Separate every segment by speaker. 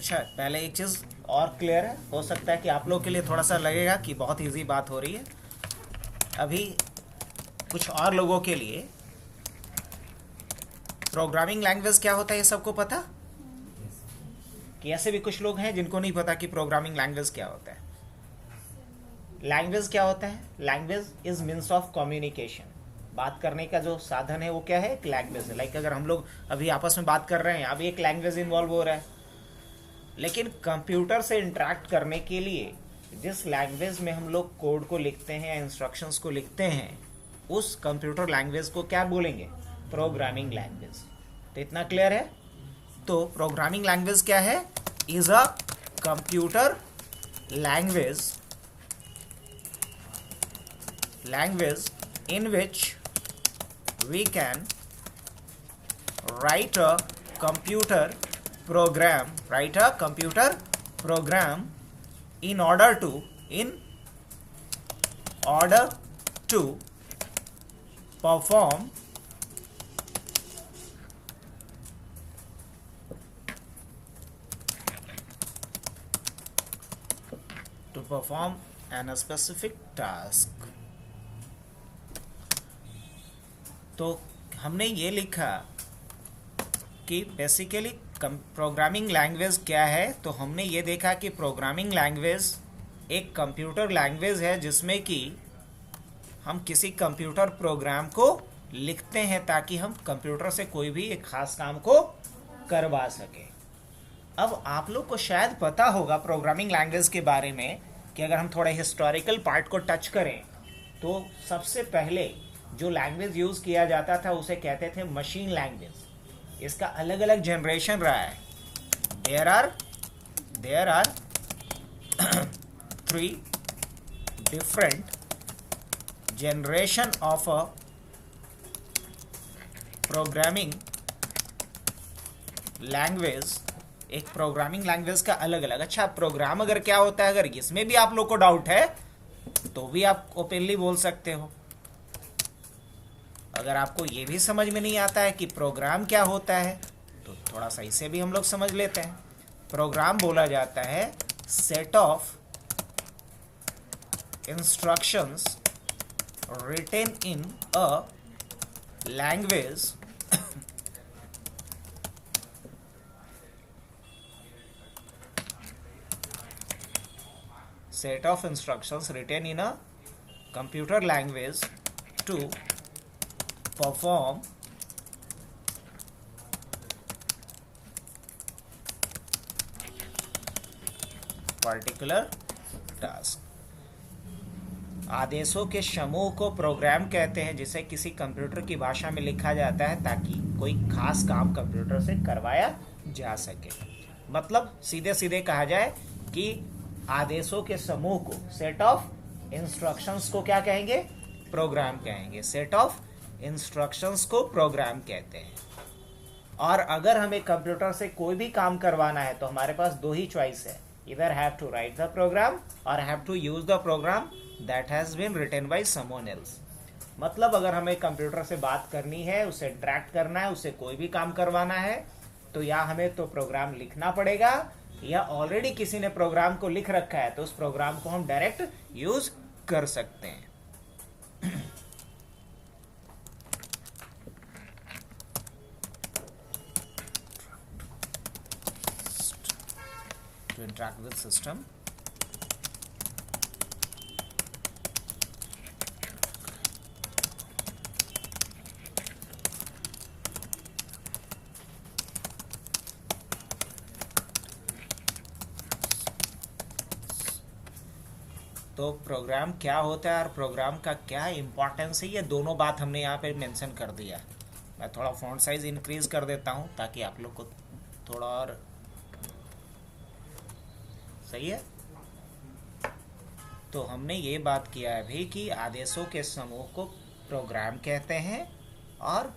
Speaker 1: अच्छा, पहले एक चीज़ और क्लियर है, हो सकता है कि आप लोग के लिए थोड़ा सा लगेगा कि बहुत इजी बात हो रही है। अभी कुछ और लोगों के लिए प्रोग्रामिंग लैंग्वेज क्या होता है ये सबको पता? कि ऐसे भी कुछ लोग हैं जिनको नहीं पता कि प्रोग्रामिंग लैंग्वेज क्या होता है। लैंग्वेज क्या होता है? Language is means of communication. बात करने का जो साधन है वो क्या है? एक लैंग्वेज है। लाइक अगर हम लोग अभी आपस में बात कर रहे हैं, अभी एक लैंग्वेज इन्वॉल्व हो रहा है। लेकिन कंप्यूटर से इंटरेक्ट करने के लिए जिस लैंग्वेज में हम लोग कोड को लिखते हैं या इंस्ट्रक्शंस को लिखते हैं, उस कंप्यूटर लैंग्वेज को क्या बोलेंगे? Programming language. तो इतना क्लियर है? तो प्रोग्रामिंग लैंग्वेज क्या है? Is a computer language in which we can write a computer program in order to perform an specific task। तो हमने ये लिखा कि बेसिकली प्रोग्रामिंग लैंग्वेज क्या है। तो हमने ये देखा कि प्रोग्रामिंग लैंग्वेज एक कंप्यूटर लैंग्वेज है जिसमें कि हम किसी कंप्यूटर प्रोग्राम को लिखते हैं ताकि हम कंप्यूटर से कोई भी एक खास काम को करवा सके। अब आप लोग को शायद पता होगा प्रोग्रामिंग लैंग्वेज के बारे में कि अगर हम थोड़ा हिस्टोरिकल पार्ट को टच करें तो सबसे पहले जो लैंग्वेज यूज़ किया जाता था उसे कहते थे मशीन लैंग्वेज। इसका अलग अलग जनरेशन रहा है। There are 3 different generation of a programming language. एक प्रोग्रामिंग लैंग्वेज का अलग अलग। अच्छा, प्रोग्राम अगर क्या होता है, अगर इसमें भी आप लोग को डाउट है तो भी आप ओपनली बोल सकते हो। अगर आपको ये भी समझ में नहीं आता है कि प्रोग्राम क्या होता है तो थोड़ा सा इसे भी हम लोग समझ लेते हैं। प्रोग्राम बोला जाता है set of instructions written in a language set of instructions written in a computer language to perform particular task। आदेशों के समूह को प्रोग्राम कहते हैं जिसे किसी कंप्यूटर की भाषा में लिखा जाता है ताकि कोई खास काम कंप्यूटर से करवाया जा सके। मतलब सीधे सीधे कहा जाए कि आदेशों के समूह को, सेट ऑफ इंस्ट्रक्शंस को क्या कहेंगे? प्रोग्राम कहेंगे। सेट ऑफ इंस्ट्रक्शंस को प्रोग्राम कहते हैं। और अगर हमें कंप्यूटर से कोई भी काम करवाना है तो हमारे पास 2 ही चॉइस है, इधर have to write the program और have to use the program that has been written by someone else. मतलब अगर हमें कंप्यूटर से बात करनी है, उसे इंटरेक्ट करना है, उसे कोई भी काम करवाना है तो या हमें तो प्रोग्राम लिखना पड़ेगा या ऑलरेडी किसी ने प्रोग्राम को लिख रखा है तो उस प्रोग्राम को हम डायरेक्ट यूज कर सकते हैं। To interact with system, तो प्रोग्राम क्या होता है और प्रोग्राम का क्या इंपॉर्टेंस है, ये दोनों बात हमने यहाँ पे मेंशन कर दिया। मैं थोड़ा फॉन्ट साइज इंक्रीज कर देता हूँ ताकि आप लोग को थोड़ा और सही है। तो हमने ये बात किया है अभी कि आदेशों के समूह को प्रोग्राम कहते हैं और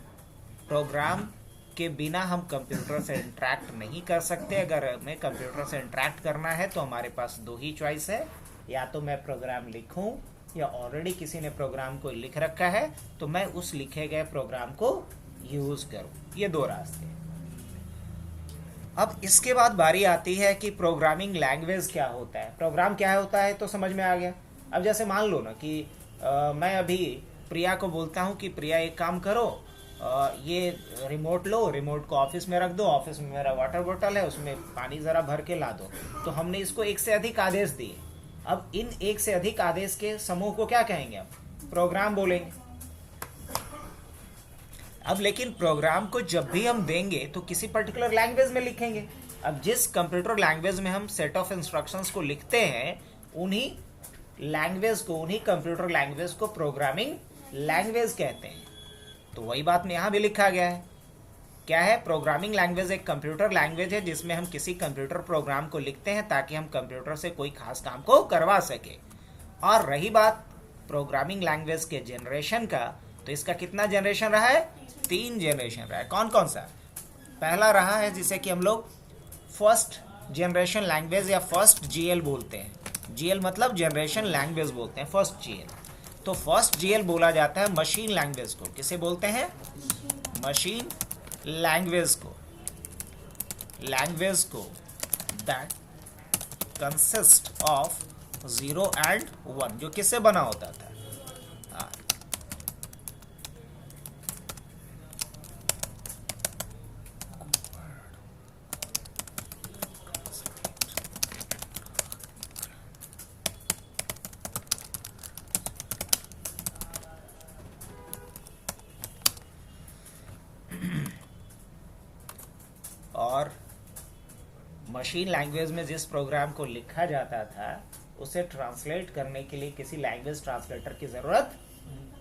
Speaker 1: प्रोग्राम के बिना हम कंप्यूटर से इंटरेक्ट नहीं कर सकते। अगर हमें कंप्यूटर से इंटरेक्ट करना है तो हमारे पास 2 ही चॉइस है, या तो मैं प्रोग्राम लिखूं या ऑलरेडी किसी ने प्रोग्राम को लिख रखा है तो मैं उस लिखे गए प्रोग्राम को यूज करूं। ये 2 रास्ते हैं। अब इसके बाद बारी आती है कि प्रोग्रामिंग लैंग्वेज क्या होता है। प्रोग्राम क्या होता है तो समझ में आ गया। अब जैसे मान लो ना कि मैं अभी प्रिया को बोलता हूँ कि प्रिया एक काम करो, ये रिमोट लो, रिमोट को ऑफिस में रख दो, ऑफिस में मेरा वाटर बॉटल है, उसमें पानी ज़रा भर के ला दो। तो हमने इसको एक से अधिक आदेश दिए। अब इन एक से अधिक आदेश के समूह को क्या कहेंगे? अब प्रोग्राम बोलेंगे। अब लेकिन प्रोग्राम को जब भी हम देंगे तो किसी पर्टिकुलर लैंग्वेज में लिखेंगे। अब जिस कंप्यूटर लैंग्वेज में हम सेट ऑफ इंस्ट्रक्शंस को लिखते हैं, उन्हीं लैंग्वेज को, उन्हीं कंप्यूटर लैंग्वेज को प्रोग्रामिंग लैंग्वेज कहते हैं। तो वही बात में यहाँ भी लिखा गया है। क्या है? प्रोग्रामिंग लैंग्वेज एक कंप्यूटर लैंग्वेज है जिसमें हम किसी कंप्यूटर प्रोग्राम को लिखते हैं ताकि हम कंप्यूटर से कोई खास काम को करवा सके। और रही बात प्रोग्रामिंग लैंग्वेज के जनरेशन का, तो इसका कितना जनरेशन रहा है? 3 जनरेशन रहा है। कौन कौन सा? पहला रहा है जिसे कि हम लोग फर्स्ट जनरेशन लैंग्वेज या फर्स्ट जीएल बोलते हैं। जीएल मतलब जनरेशन लैंग्वेज बोलते हैं, फर्स्ट जीएल। तो फर्स्ट जीएल बोला जाता है मशीन लैंग्वेज को। किसे बोलते हैं? मशीन लैंग्वेज को। लैंग्वेज को दैट कंसिस्ट ऑफ 0 and 1, जो किससे बना होता था? और मशीन लैंग्वेज में जिस प्रोग्राम को लिखा जाता था उसे ट्रांसलेट करने के लिए किसी लैंग्वेज ट्रांसलेटर की जरूरत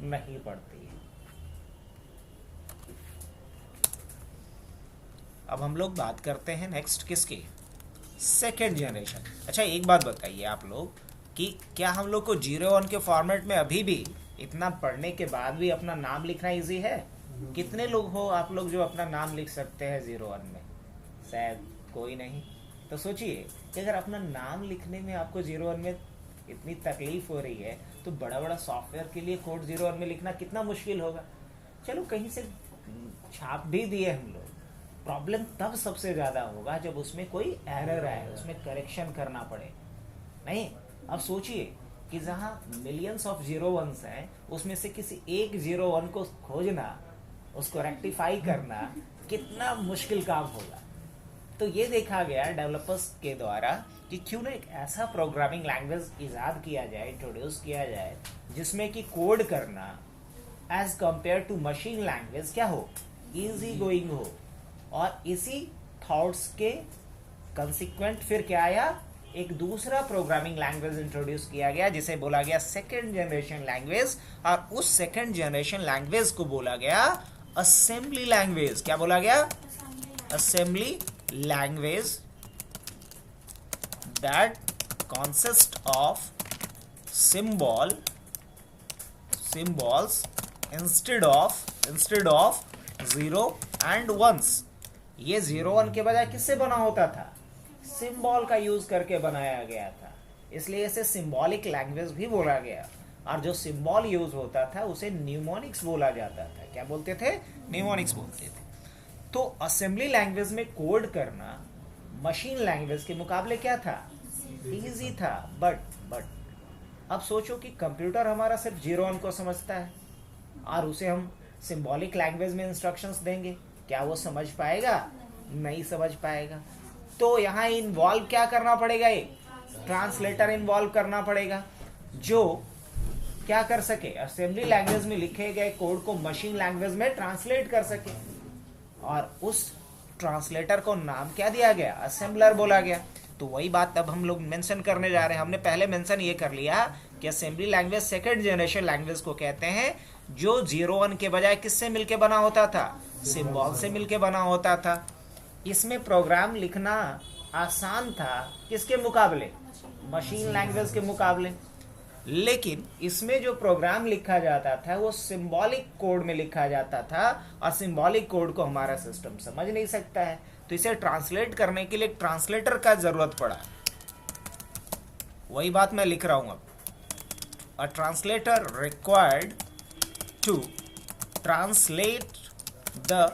Speaker 1: नहीं पड़ती है। अब हम लोग बात करते हैं नेक्स्ट किसकी? Second generation. अच्छा एक बात बताइए आप लोग कि क्या हम लोग को 0-1 के फॉर्मेट में अभी भी इतना पढ़ने के बाद भी अपना नाम लिखना इजी है? कितने लोग हो आप लोग जो अपना नाम लिख सकते हैं 0-1 में? शायद कोई नहीं। तो सोचिए कि अगर अपना नाम लिखने में आपको 0-1 में इतनी तकलीफ हो रही है तो बड़ा बड़ा सॉफ्टवेयर के लिए कोड 0-1 में लिखना कितना मुश्किल होगा। चलो कहीं से छाप भी दिए हम लोग, प्रॉब्लम तब सबसे ज़्यादा होगा जब उसमें कोई एरर आए, उसमें करेक्शन करना पड़े। नहीं, अब सोचिए कि जहाँ मिलियंस ऑफ 0-1s हैं उसमें से किसी एक 0-1 को खोजना, उसको रेक्टिफाई करना कितना मुश्किल काम होगा। तो ये देखा गया डेवलपर्स के द्वारा कि क्यों ना एक ऐसा प्रोग्रामिंग लैंग्वेज इजाद किया जाए, इंट्रोड्यूस किया जाए, जिसमें कि कोड करना as compare to machine language क्या हो? इजी गोइंग हो। और इसी थॉट्स के कंसिक्वेंट फिर क्या आया? एक दूसरा प्रोग्रामिंग लैंग्वेज इंट्रोड्यूस किया गया जिसे बोला गया सेकेंड जनरेशन लैंग्वेज। और उस सेकेंड जनरेशन लैंग्वेज को बोला गया असेंबली लैंग्वेज। क्या बोला गया? Assembly language that consist of symbols instead of 0 and 1s। ये 0-1 के बजाय किससे बना होता था? सिंबल का यूज करके बनाया गया था, इसलिए इसे सिंबॉलिक लैंग्वेज भी बोला गया। और जो सिंबल यूज होता था उसे न्यूमोनिक्स बोला जाता था। क्या बोलते थे? न्यूमोनिक्स बोलते थे। तो असेंबली लैंग्वेज में कोड करना मशीन लैंग्वेज के मुकाबले क्या था? इजी था। बट अब सोचो कि कंप्यूटर हमारा सिर्फ 0-1 को समझता है और उसे हम सिंबॉलिक लैंग्वेज में इंस्ट्रक्शंस देंगे, क्या वो समझ पाएगा? नहीं समझ पाएगा। तो यहाँ इन्वॉल्व क्या करना पड़ेगा? एक ट्रांसलेटर इन्वॉल्व करना पड़ेगा जो क्या कर सके? असेंबली लैंग्वेज में लिखे गए कोड को मशीन लैंग्वेज में ट्रांसलेट कर सके। और उस ट्रांसलेटर को नाम क्या दिया गया? असेंबलर बोला गया। तो वही बात अब हम लोग मेंशन करने जा रहे हैं। हमने पहले मेंशन ये कर लिया कि assembly language second generation language को कहते हैं जो 0-1 के बजाय किससे मिलके बना होता था? सिंबल से मिलके बना होता था। इसमें प्रोग्राम लिखना आसान था किसके मुकाबले? मशीन लैंग्वेज के मुकाबले। लेकिन इसमें जो प्रोग्राम लिखा जाता था वो सिंबॉलिक कोड में लिखा जाता था और सिंबॉलिक कोड को हमारा सिस्टम समझ नहीं सकता है, तो इसे ट्रांसलेट करने के लिए ट्रांसलेटर का जरूरत पड़ा। वही बात मैं लिख रहा हूं अब। A translator required to translate the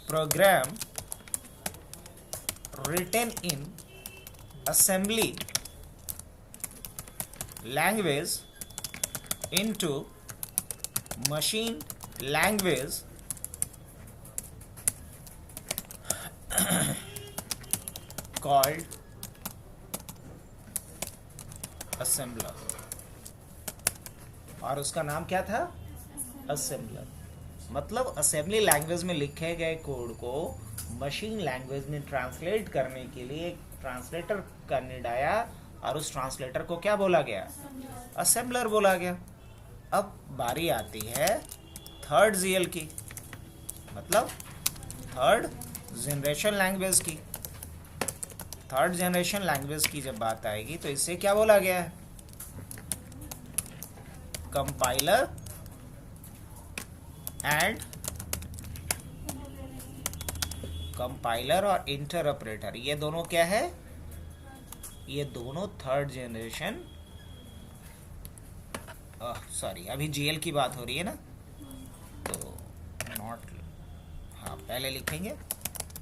Speaker 1: program written in assembly language into machine language called assembler, और उसका नाम क्या था? असेंबलर। मतलब असेंबली लैंग्वेज में लिखे गए कोड को मशीन लैंग्वेज में ट्रांसलेट करने के लिए एक ट्रांसलेटर का नीड आया, और उस ट्रांसलेटर को क्या बोला गया? असेंबलर बोला गया। अब बारी आती है थर्ड जीएल की, मतलब थर्ड जनरेशन लैंग्वेज की। थर्ड जनरेशन लैंग्वेज की जब बात आएगी तो इससे क्या बोला गया है? कंपाइलर एंड कंपाइलर और इंटरप्रेटर, ये दोनों क्या है? ये दोनों थर्ड जनरेशन, सॉरी अभी जीएल की बात हो रही है ना, तो नॉट, हाँ पहले लिखेंगे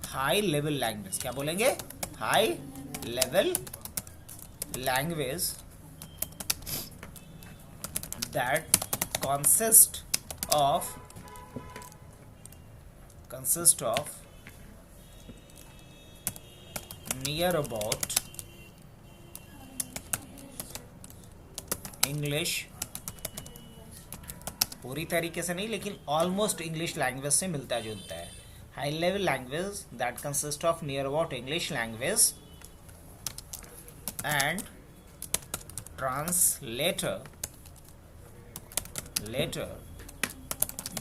Speaker 1: हाई लेवल लैंग्वेज। क्या बोलेंगे? High level language that consist of near about English, पूरी तरीके से नहीं लेकिन ऑलमोस्ट इंग्लिश लैंग्वेज से मिलता जुलता है। High level language that consist of near about English language and translator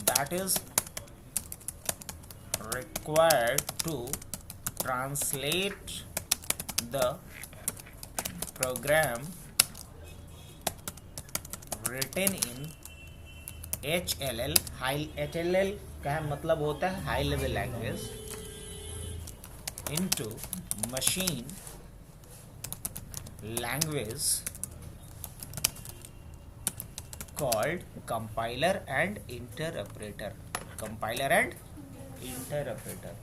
Speaker 1: that is required to translate the program written in HLL। HLL का मतलब होता है high level language, into machine language called compiler and interpreter। compiler and interpreter।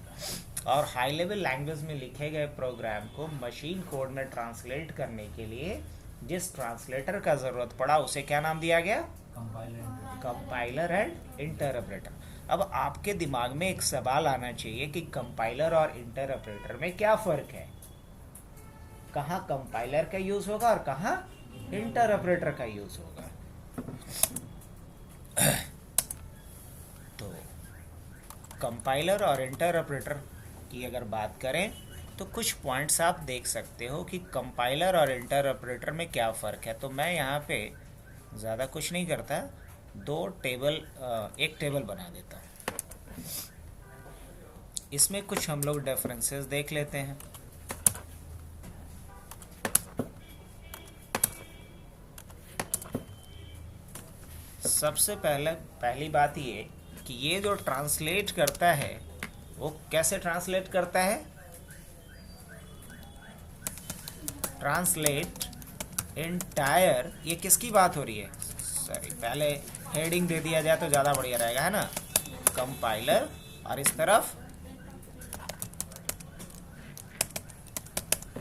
Speaker 1: और high level language में लिखे गए programme को machine code में ट्रांसलेट करने के लिए जिस ट्रांसलेटर का जरूरत पड़ा उसे क्या नाम दिया गया? Compiler and interpreter. अब आपके दिमाग में एक सवाल आना चाहिए कि कंपाइलर और इंटरप्रेटर में क्या फर्क है? कहाँ कंपाइलर का यूज होगा और कहाँ इंटरप्रेटर का यूज होगा? तो कंपाइलर और इंटरप्रेटर की अगर बात करें तो कुछ पॉइंट्स आप देख सकते हो कि कंपाइलर और इंटरप्रेटर में क्या फ़र्क है। तो मैं यहाँ पे ज़्यादा कुछ नहीं करता, एक टेबल बना देता हूँ। इसमें कुछ हम लोग डिफरेंसेस देख लेते हैं। सबसे पहली बात ये कि ये जो ट्रांसलेट करता है वो कैसे ट्रांसलेट करता है? ट्रांसलेट एंटायर, ये किसकी बात हो रही है? सॉरी पहले हेडिंग दे दिया जाए तो ज़्यादा बढ़िया रहेगा, है ना? कंपाइलर और इस तरफ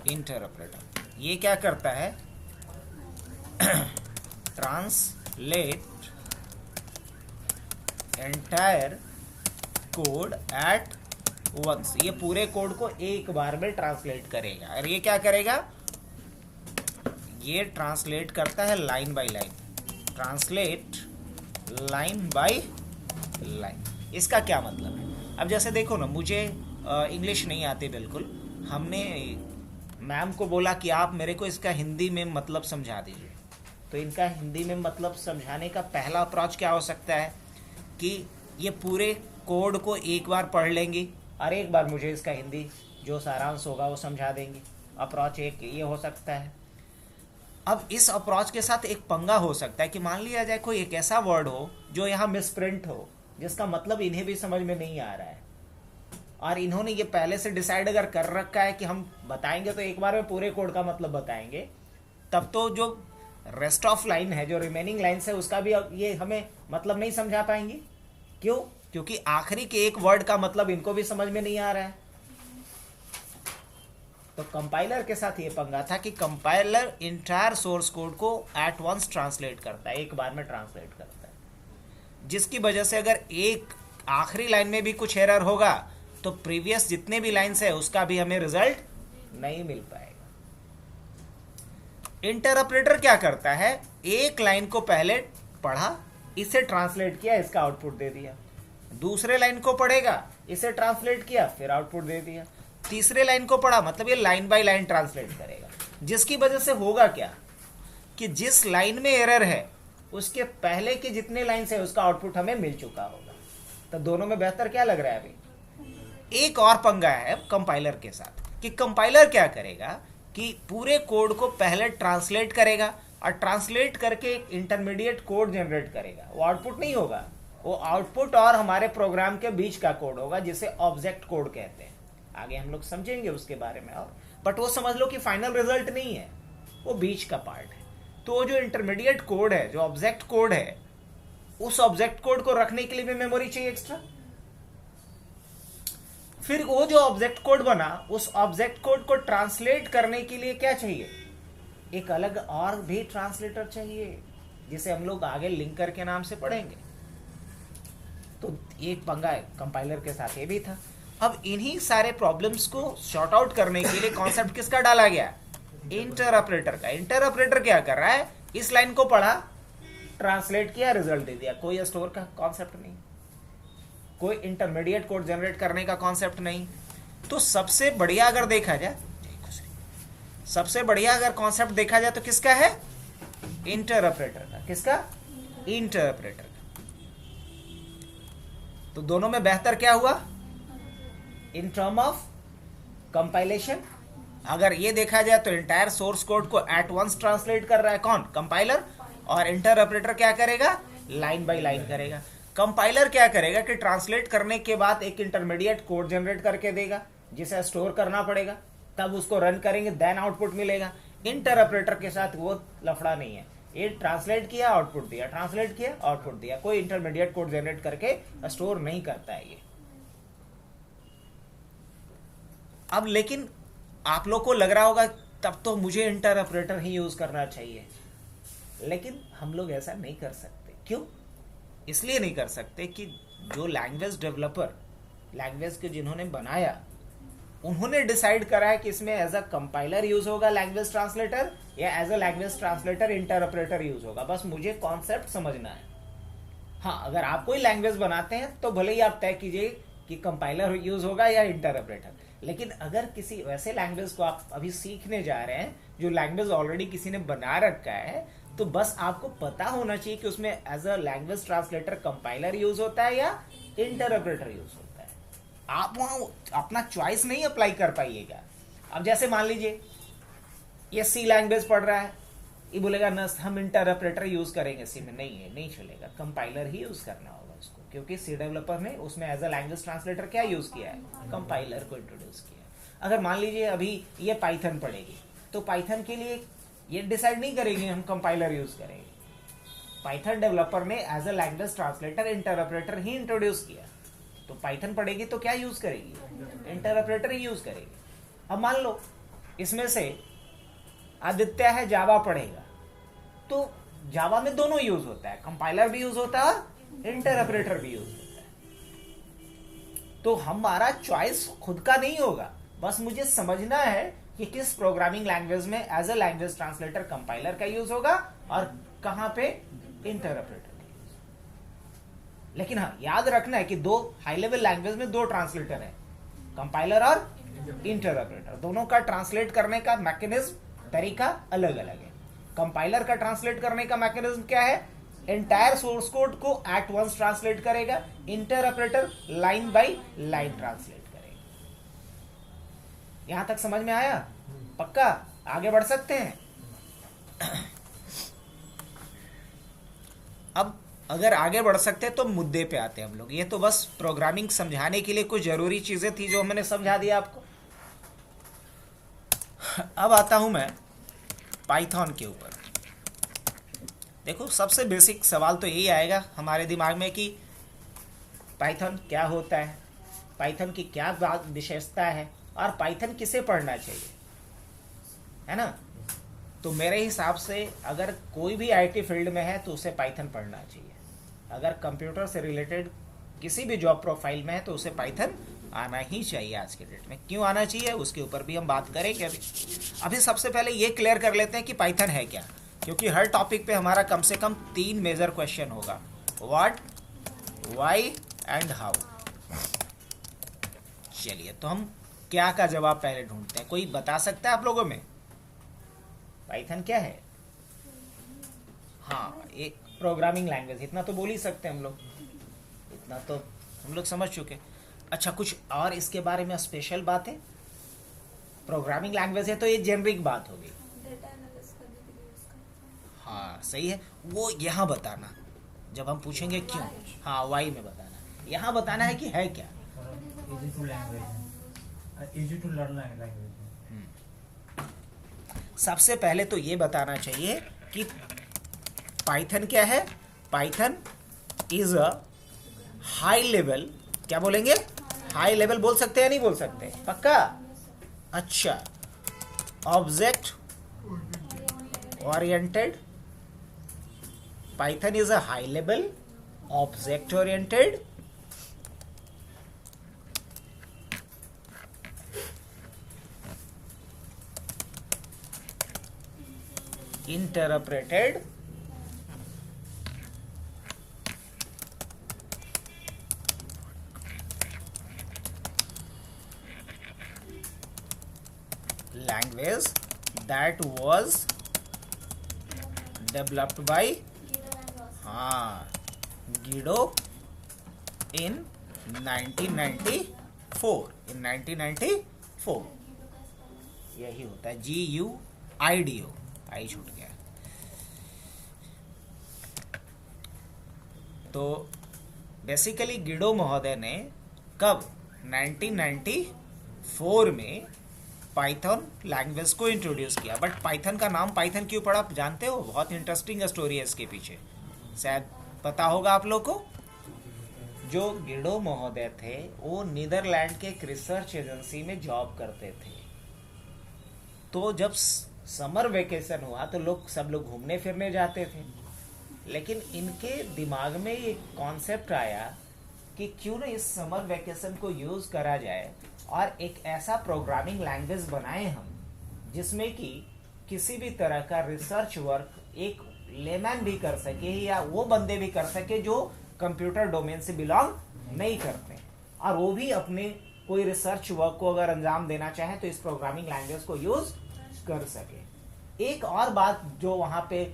Speaker 1: इंटरप्रेटर। ये क्या करता है? Translate entire code at once, ये पूरे कोड को एक बार में ट्रांसलेट करेगा। और ये क्या करेगा? ये ट्रांसलेट करता है line by line, translate line by line. इसका क्या मतलब है? अब जैसे देखो ना, मुझे इंग्लिश नहीं आती बिल्कुल, हमने मैम को बोला कि आप मेरे को इसका हिंदी में मतलब समझा दीजिए। तो इनका हिंदी में मतलब समझाने का पहला अप्रोच क्या हो सकता है कि ये पूरे कोड को एक बार पढ़ लेंगी और एक बार मुझे इसका हिंदी जो सारांश होगा वो समझा देंगी। अप्रोच एक ये हो सकता है। अब इस अप्रोच के साथ एक पंगा हो सकता है कि मान लिया जाए कोई एक ऐसा वर्ड हो जो यहाँ मिसप्रिंट हो, जिसका मतलब इन्हें भी समझ में नहीं आ रहा है, और इन्होंने ये पहले से डिसाइड अगर कर रखा है कि हम बताएंगे तो एक बार में पूरे कोड का मतलब बताएंगे, तब तो जो रेस्ट ऑफ लाइन है, जो रिमेनिंग लाइन्स है, उसका भी ये हमें मतलब नहीं समझा पाएंगी। क्यों? क्योंकि आखिरी के एक वर्ड का मतलब इनको भी समझ में नहीं आ रहा है। तो कंपाइलर के साथ ये पंगा था कि कंपाइलर इंटायर सोर्स कोड को एट वंस ट्रांसलेट करता है, एक बार में ट्रांसलेट करता है, जिसकी वजह से अगर एक आखिरी लाइन में भी कुछ एरर होगा तो प्रीवियस जितने भी लाइन्स है उसका भी हमें रिजल्ट नहीं मिल पाएगा। इंटरप्रेटर क्या करता है, एक लाइन को पहले पढ़ा, इसे ट्रांसलेट किया, इसका आउटपुट दे दिया, दूसरे लाइन को पढ़ेगा, इसे ट्रांसलेट किया, फिर आउटपुट दे दिया, तीसरे लाइन को पढ़ा, मतलब ये लाइन बाय लाइन ट्रांसलेट करेगा। जिसकी वजह से होगा क्या कि जिस लाइन में एरर है उसके पहले के जितने लाइन्स है उसका आउटपुट हमें मिल चुका होगा। तो दोनों में बेहतर क्या लग रहा है? अभी एक और पंगा है कंपाइलर के साथ कि कंपाइलर क्या करेगा कि पूरे कोड को पहले ट्रांसलेट करेगा और ट्रांसलेट करके एक इंटरमीडिएट कोड जनरेट करेगा। वो आउटपुट नहीं होगा, वो आउटपुट और हमारे प्रोग्राम के बीच का कोड होगा जिसे ऑब्जेक्ट कोड कहते हैं। आगे हम लोग समझेंगे उसके बारे में और, बट वो समझ लो कि फाइनल रिजल्ट नहीं है, वो बीच का पार्ट है। तो वो जो इंटरमीडिएट कोड है, जो ऑब्जेक्ट कोड है, उस ऑब्जेक्ट कोड को रखने के लिए भी मेमोरी चाहिए एक्स्ट्रा। फिर वो जो ऑब्जेक्ट कोड बना, उस ऑब्जेक्ट कोड को ट्रांसलेट करने के लिए क्या चाहिए? एक अलग और भी ट्रांसलेटर चाहिए, जिसे हम लोग आगे लिंकर के नाम से पढ़ेंगे। तो एक पंगा है कंपाइलर के साथ ये भी था। अब इन्हीं सारे प्रॉब्लम्स को सॉर्ट आउट करने के लिए कॉन्सेप्ट किसका डाला गया? इंटरप्रेटर का। इंटरप्रेटर क्या कर रहा है? इस लाइन को पढ़ा, ट्रांसलेट किया, रिजल्ट दे दिया। कोई स्टोर का कॉन्सेप्ट नहीं, कोई इंटरमीडिएट कोड जनरेट करने का कॉन्सेप्ट नहीं। तो सबसे बढ़िया अगर देखा जाए, सबसे बढ़िया अगर कॉन्सेप्ट देखा जाए तो किसका है? इंटरप्रेटर का। किसका? इंटरप्रेटर का। तो दोनों में बेहतर क्या हुआ इन टर्म ऑफ कंपाइलेशन? अगर ये देखा जाए तो इंटायर सोर्स कोड को एट वंस ट्रांसलेट कर रहा है कौन? कंपाइलर। और इंटरप्रेटर क्या करेगा? लाइन बाय लाइन करेगा। कंपाइलर क्या करेगा कि ट्रांसलेट करने के बाद एक इंटरमीडिएट कोड जनरेट करके देगा, जिसे स्टोर करना पड़ेगा, तब उसको रन करेंगे, देन आउटपुट मिलेगा। इंटरप्रेटर के साथ वो लफड़ा नहीं है, ये ट्रांसलेट किया, आउटपुट दिया, ट्रांसलेट किया, आउटपुट दिया। कोई इंटरमीडिएट कोड जनरेट करके स्टोर नहीं करता है ये। अब लेकिन आप लोग को लग रहा होगा तब तो मुझे इंटरप्रेटर ही यूज करना चाहिए, लेकिन हम लोग ऐसा नहीं कर सकते। क्यों? इसलिए नहीं कर सकते कि जो लैंग्वेज डेवलपर, लैंग्वेज के जिन्होंने बनाया, उन्होंने डिसाइड करा है कि इसमें एज अ कंपाइलर यूज होगा लैंग्वेज ट्रांसलेटर, या as a language translator interpreter use होगा। बस मुझे कॉन्सेप्ट समझना है। हाँ, अगर आप कोई लैंग्वेज बनाते हैं तो भले ही आप तय कीजिए कि कंपाइलर यूज होगा या इंटरप्रेटर। लेकिन अगर किसी वैसे लैंग्वेज को आप अभी सीखने जा रहे हैं जो लैंग्वेज ऑलरेडी किसी ने बना रखा है, तो बस आपको पता होना चाहिए कि उसमें as a language translator compiler use होता है या इंटरप्रेटर यूज होता है। आप वहां अपना चॉइस नहीं अप्लाई कर पाइएगा। अब जैसे मान लीजिए ये सी लैंग्वेज पढ़ रहा है, ये बोलेगा न हम इंटरप्रेटर यूज करेंगे सी में, नहीं है, नहीं चलेगा, कंपाइलर ही यूज करना होगा उसको, क्योंकि सी डेवलपर ने उसमें एज अ लैंग्वेज ट्रांसलेटर क्या यूज किया है? कंपाइलर को इंट्रोड्यूस किया है। अगर मान लीजिए अभी ये पाइथन पढ़ेगी, तो पाइथन के लिए ये डिसाइड नहीं करेगी हम कंपाइलर यूज करेंगे। पाइथन डेवलपर ने as a language translator interpreter ही इंट्रोड्यूस किया, तो पाइथन पढ़ेगी तो क्या यूज करेगी? इंटरप्रेटर ही यूज करेगी। अब मान लो इसमें से आदित्य है जावा पढ़ेगा, तो जावा में दोनों यूज होता है, कंपाइलर भी यूज होता है, इंटरप्रेटर भी यूज होता है। तो हमारा चॉइस खुद का नहीं होगा, बस मुझे समझना है कि किस प्रोग्रामिंग लैंग्वेज में as a language translator compiler का यूज होगा और कहां पे इंटरप्रेटर का यूज। लेकिन हाँ, याद रखना है कि दो हाई लेवल लैंग्वेज में दो ट्रांसलेटर है, कंपाइलर और इंटरप्रेटर। दोनों का ट्रांसलेट करने का मैकेनिज्म, तरीका अलग अलग है। कंपाइलर का ट्रांसलेट करने का मैकेनिज्म क्या है? एंटायर सोर्स कोड को एट वंस ट्रांसलेट करेगा, interpreter line by line translate करेगा। यहां तक समझ में आया? पक्का? आगे बढ़ सकते हैं? अब अगर आगे बढ़ सकते तो मुद्दे पे आते हैं हम लोग। ये तो बस प्रोग्रामिंग समझाने के लिए कुछ जरूरी चीजें थी जो मैंने समझा दिया आपको। अब आता हूं मैं पाइथन के ऊपर। देखो, सबसे बेसिक सवाल तो यही आएगा हमारे दिमाग में कि पाइथन क्या होता है, पाइथन की क्या विशेषता है और पाइथन किसे पढ़ना चाहिए। है ना। तो मेरे हिसाब से अगर कोई भी आईटी फील्ड में है तो उसे पाइथन पढ़ना चाहिए। अगर कंप्यूटर से रिलेटेड किसी भी जॉब प्रोफाइल में है तो उसे पाइथन आना ही चाहिए आज के डेट में। क्यों आना चाहिए उसके ऊपर भी हम बात करेंगे। अभी सबसे पहले ये क्लियर कर लेते हैं कि पाइथन है क्या, क्योंकि हर टॉपिक पे हमारा कम से कम 3 मेजर क्वेश्चन होगा, व्हाट, व्हाई एंड हाउ। चलिए तो हम क्या का जवाब पहले ढूंढते हैं। कोई बता सकता है आप लोगों में पाइथन क्या है? हाँ, एक प्रोग्रामिंग लैंग्वेज, इतना तो बोल ही सकते हैं हम लोग, इतना तो हम लोग समझ चुके। अच्छा, कुछ और इसके बारे में स्पेशल बात है? प्रोग्रामिंग लैंग्वेज है तो ये जेनरिक बात होगी। हाँ सही है, वो यहाँ बताना जब हम पूछेंगे क्यों। हाँ, वाई में बताना, यहाँ बताना है कि है क्या।
Speaker 2: Easy to language, easy to learn language.
Speaker 1: सबसे पहले तो ये बताना चाहिए कि पाइथन क्या है। Python is a high level, क्या बोलेंगे, हाई लेवल बोल सकते हैं नहीं बोल सकते? पक्का? अच्छा, object oriented, Python is a high level object oriented interpreted language that was developed by Guido in 1994। in 1994 यही होता है, GUIDO, आई छूट गया। तो बेसिकली गिडो महोदय ने कब 1994 में पाइथन लैंग्वेज को इंट्रोड्यूस किया। बट पाइथन का नाम पाइथन क्यों पड़ा जानते हो? बहुत इंटरेस्टिंग स्टोरी है इसके पीछे, शायद पता होगा आप लोग को। जो गिडो महोदय थे वो नीदरलैंड के एक रिसर्च एजेंसी में जॉब करते थे। तो जब समर वेकेशन हुआ तो सब लोग घूमने फिरने जाते थे, लेकिन इनके दिमाग में ये कॉन्सेप्ट आया कि क्यों ना इस समर वेकेशन को यूज करा जाए और एक ऐसा प्रोग्रामिंग लैंग्वेज बनाए हम जिसमें कि किसी भी तरह का रिसर्च वर्क एक लेमैन भी कर सके या वो बंदे भी कर सके जो कंप्यूटर डोमेन से बिलोंग नहीं करते, और वो भी अपने कोई रिसर्च वर्क को अगर अंजाम देना चाहे तो इस प्रोग्रामिंग लैंग्वेज को यूज कर सके। एक और बात जो वहां पे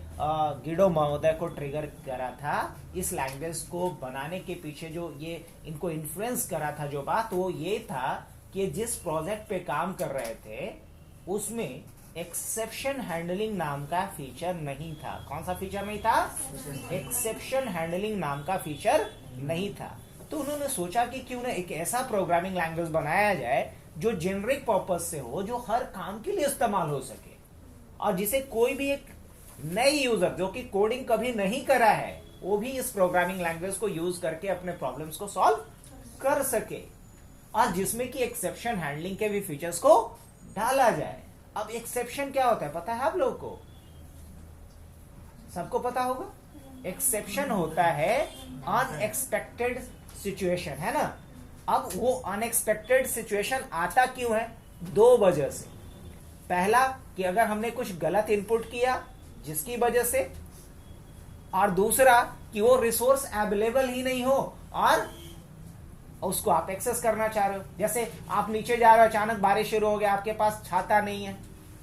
Speaker 1: गिडो महोदय को ट्रिगर करा था इस लैंग्वेज को बनाने के पीछे, जो ये इनको इन्फ्लुएंस करा था, जो बात वो ये था कि जिस प्रोजेक्ट पे काम कर रहे थे उसमें एक्सेप्शन हैंडलिंग नाम का फीचर नहीं था। कौन सा फीचर नहीं था? एक्सेप्शन हैंडलिंग नाम का फीचर नहीं था। तो उन्होंने सोचा कि क्यों ना एक ऐसा प्रोग्रामिंग लैंग्वेज बनाया जाए जो जेनरिक पर्पज से हो, जो हर काम के लिए इस्तेमाल हो सके और जिसे कोई भी एक नई यूजर जो कि कोडिंग कभी नहीं करा है वो भी इस प्रोग्रामिंग लैंग्वेज को यूज करके अपने प्रॉब्लम्स को सॉल्व कर सके, और जिसमें कि एक्सेप्शन हैंडलिंग के भी फीचर्स को डाला जाए। अब एक्सेप्शन क्या होता है पता है आप लोगों को? सबको पता होगा। एक्सेप्शन होता है अनएक्सपेक्टेड सिचुएशन, है ना। अब वो अनएक्सपेक्टेड सिचुएशन आता क्यों है? 2 वजह से। पहला कि अगर हमने कुछ गलत इनपुट किया जिसकी वजह से, और दूसरा कि वो रिसोर्स अवेलेबल ही नहीं हो और उसको आप एक्सेस करना चाह रहे हो। जैसे आप नीचे जा रहे हो, अचानक बारिश शुरू हो गया, आपके पास छाता नहीं है,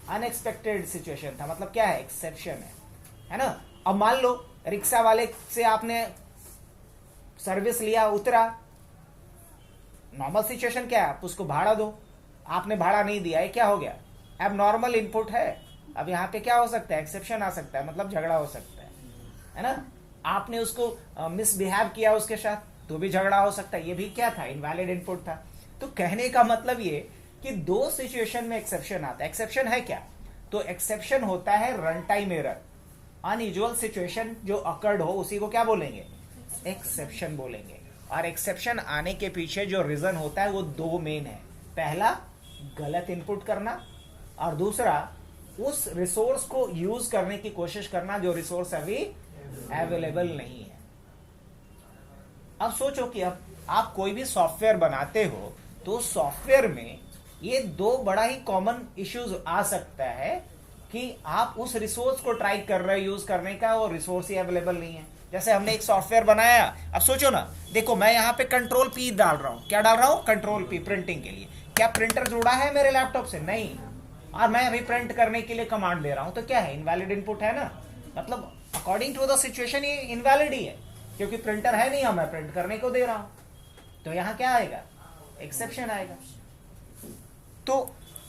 Speaker 1: अनएक्सपेक्टेड सिचुएशन था, मतलब क्या है? एक्सेप्शन है ना। अब मान लो रिक्शा वाले से आपने सर्विस लिया, उतरा, नॉर्मल सिचुएशन क्या है? आप उसको भाड़ा दो, आपने भाड़ा नहीं दिया, है क्या हो गया? अब नॉर्मल इनपुट है। अब यहाँ पे क्या हो सकता है? एक्सेप्शन आ सकता है, मतलब झगड़ा हो सकता है ना। आपने उसको मिसबिहेव किया उसके साथ तो भी झगड़ा हो सकता है, ये भी क्या था? इनवैलिड इनपुट था। तो कहने का मतलब ये कि 2 सिचुएशन में एक्सेप्शन आता है। एक्सेप्शन है क्या? तो एक्सेप्शन होता है run time error, unusual situation जो अकर्ड हो उसी को क्या बोलेंगे? एक्सेप्शन बोलेंगे। और एक्सेप्शन आने के पीछे जो रीजन होता है वो 2 मेन है। पहला गलत इनपुट करना, और दूसरा उस रिसोर्स को यूज करने की कोशिश करना जो रिसोर्स अभी अवेलेबल नहीं है। अब सोचो कि अब आप कोई भी सॉफ्टवेयर बनाते हो तो सॉफ्टवेयर में ये दो बड़ा ही कॉमन इश्यूज आ सकता है कि आप उस रिसोर्स को ट्राई कर रहे हो यूज करने का और रिसोर्स ही अवेलेबल नहीं है। जैसे हमने एक सॉफ्टवेयर बनाया, अब सोचो ना, देखो मैं यहाँ पे कंट्रोल पी डाल रहा हूँ। क्या डाल रहा हूँ? कंट्रोल पी, प्रिंटिंग के लिए। क्या प्रिंटर जुड़ा है मेरे लैपटॉप से? नहीं। और मैं अभी प्रिंट करने के लिए कमांड दे रहा हूँ, तो क्या है? इनवैलिड इनपुट है ना। मतलब अकॉर्डिंग टू द सिचुएशन ये इनवैलिड ही है, क्योंकि प्रिंटर है नहीं, मैं प्रिंट करने को दे रहा हूँ। तो यहाँ क्या आएगा? एक्सेप्शन आएगा। तो